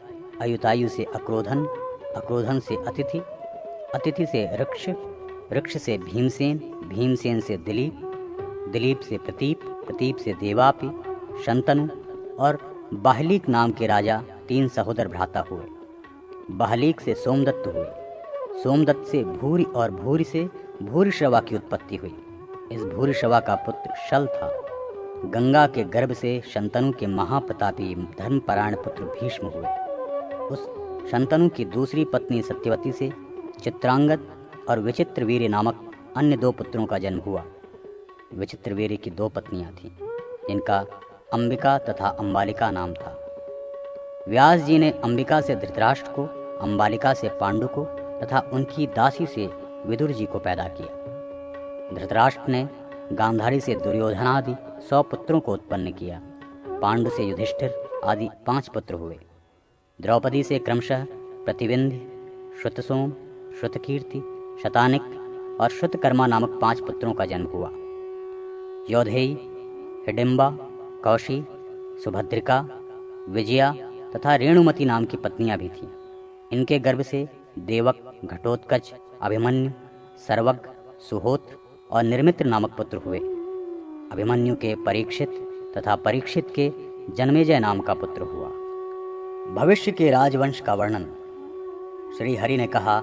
अयुतायु से अक्रोधन, अक्रोधन से अतिथि, अतिथि से ऋक्ष, ऋक्ष से भीमसेन, भीमसेन से दिलीप, दिलीप से प्रतीप, प्रतीप से देवापि, शंतनु और बाहलीक नाम के राजा 3 सहोदर भ्राता हुए। बाहलीक से सोमदत्त हुए। सोमदत्त से भूरि और भूरि से भूरिश्रवा की उत्पत्ति हुई। इस भूरिश्रवा का पुत्र शल था। गंगा के गर्भ से शंतनु के महाप्रतापी धर्मपरायण पुत्र भीष्म हुए। उस शंतनु की दूसरी पत्नी सत्यवती से चित्रांगद और विचित्रवीर्य नामक अन्य 2 पुत्रों का जन्म हुआ। विचित्रवीर्य की 2 पत्नियां थीं जिनका अंबिका तथा अंबालिका नाम था। व्यास जी ने अंबिका से धृतराष्ट्र को, अंबालिका से पांडु को तथा उनकी दासी से विदुर जी को पैदा किया। धृतराष्ट्र ने गांधारी से दुर्योधन आदि 100 पुत्रों को उत्पन्न किया। पांडु से युधिष्ठिर आदि 5 पुत्र हुए। द्रौपदी से क्रमशः प्रतिविंध्य, श्रुतसोम, श्रुतकीर्ति, शतानिक और श्रुतकर्मा नामक 5 पुत्रों का जन्म हुआ। योधेयी, हिडिंबा, कौशी, सुभद्रिका, विजया तथा रेणुमती नाम की पत्नियां भी थीं। इनके गर्भ से देवक, घटोत्कच, अभिमन्यु, सर्वज्ञ, सुहोत्र और निर्मित्र नामक पुत्र हुए। अभिमन्यु के परीक्षित तथा परीक्षित के जन्मेजय नाम का पुत्र हुआ। भविष्य के राजवंश का वर्णन। श्री हरि ने कहा,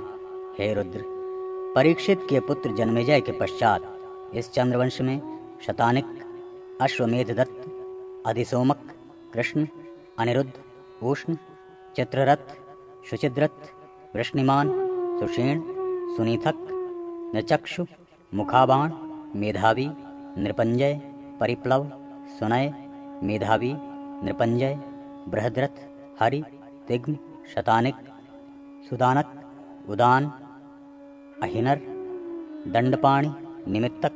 हे रुद्र, परीक्षित के पुत्र जन्मेजय के पश्चात इस चंद्रवंश में शतानिक, अश्वमेध दत्त, अधिसोमक, कृष्ण, अनिरुद्ध, उष्ण, चित्ररथ, शुचिद्रथ, वृष्णिमान, सुषेण, सुनीथक, नचक्षु, मुखाबाण, मेधावी, नृपंजय, परिप्लव, सुनय, मेधावी, नृपंजय, बृहद्रथ, हरि, तिग्म, शतानिक, सुदानक, उदान, अहिनर, दंडपाणि, निमित्तक,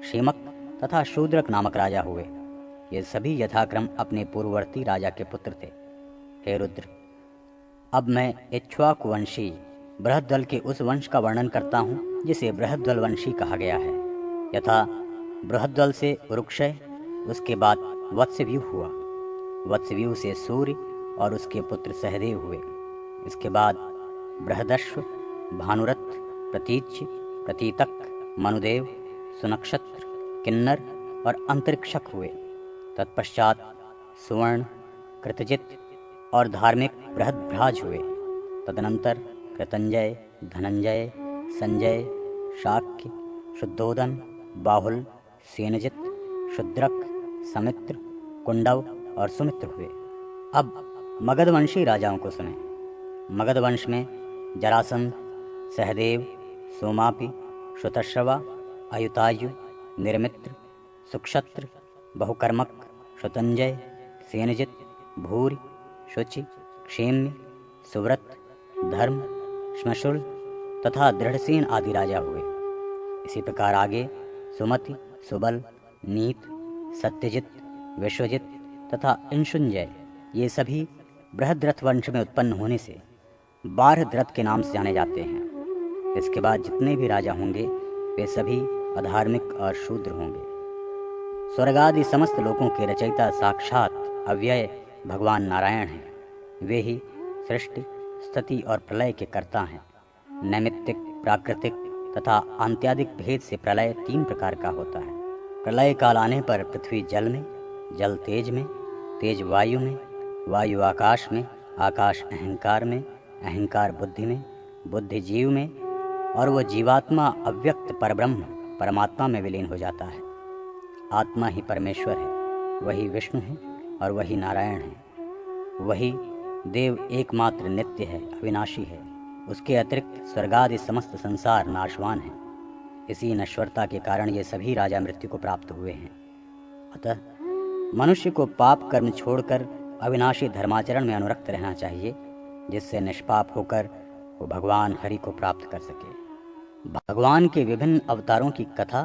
क्षेमक तथा शूद्रक नामक राजा हुए। ये सभी यथाक्रम अपने पूर्ववर्ती राजा के पुत्र थे। हे रुद्र, अब मैं इक्ष्वाकु वंशी बृहद्दल के उस वंश का वर्णन करता हूँ जिसे बृहद्दल वंशी कहा गया है। यथा बृहद्दल से उरुक्षय, उसके बाद वत्सव्यू हुआ। वत्सव्यू से सूर्य और उसके पुत्र सहदेव हुए। इसके बाद बृहदश्व, भानुरथ, प्रतीच्य, प्रतीतक, मनुदेव, सुनक्षत्र, किन्नर और अंतरिक्षक हुए। तत्पश्चात सुवर्ण, कृतजित और धार्मिक बृहद्भ्राज हुए। तदनंतर कृतंजय, धनंजय, संजय, शाक्य, शुद्धोदन, बाहुल, सेनजित, शुद्रक, समित्र, कुंडव और सुमित्र हुए। अब मगधवंशी राजाओं को सुने। मगध वंश में जरासंध, सहदेव, सोमापि, श्रुतश्रवा, अयुतायु, निर्मित्र, सुक्षत्र, बहुकर्मक, शुतंजय, सेनजित, भूरि, शुचि, क्षेम्य, सुव्रत, धर्म, श्मशुल तथा दृढ़सेन आदि राजा हुए। इसी प्रकार आगे सुमति, सुबल, नीत, सत्यजित, विश्वजित तथा इंशुंजय, ये सभी बृहद्रथ वंश में उत्पन्न होने से बारहद्रथ के नाम से जाने जाते हैं। इसके बाद जितने भी राजा होंगे वे सभी अधार्मिक और शूद्र होंगे। स्वर्ग आदि समस्त लोकों के रचयिता साक्षात अव्यय भगवान नारायण हैं। वे ही सृष्टि, स्थिति और प्रलय के कर्ता हैं। नैमित्तिक, प्राकृतिक तथा आंत्यादिक भेद से प्रलय 3 प्रकार का होता है। प्रलय काल आने पर पृथ्वी जल में, जल तेज में, तेज वायु में, वायु आकाश में, आकाश अहंकार में, अहंकार बुद्धि में, बुद्धि जीव में और वह जीवात्मा अव्यक्त परब्रह्म परमात्मा में विलीन हो जाता है। आत्मा ही परमेश्वर है, वही विष्णु है और वही नारायण है। वही देव एकमात्र नित्य है, अविनाशी है। उसके अतिरिक्त स्वर्गादि समस्त संसार नाशवान है। इसी नश्वरता के कारण ये सभी राजा मृत्यु को प्राप्त हुए हैं। अतः मनुष्य को पाप कर्म छोड़कर अविनाशी धर्माचरण में अनुरक्त रहना चाहिए, जिससे निष्पाप होकर वो भगवान हरि को प्राप्त कर सके। भगवान के विभिन्न अवतारों की कथा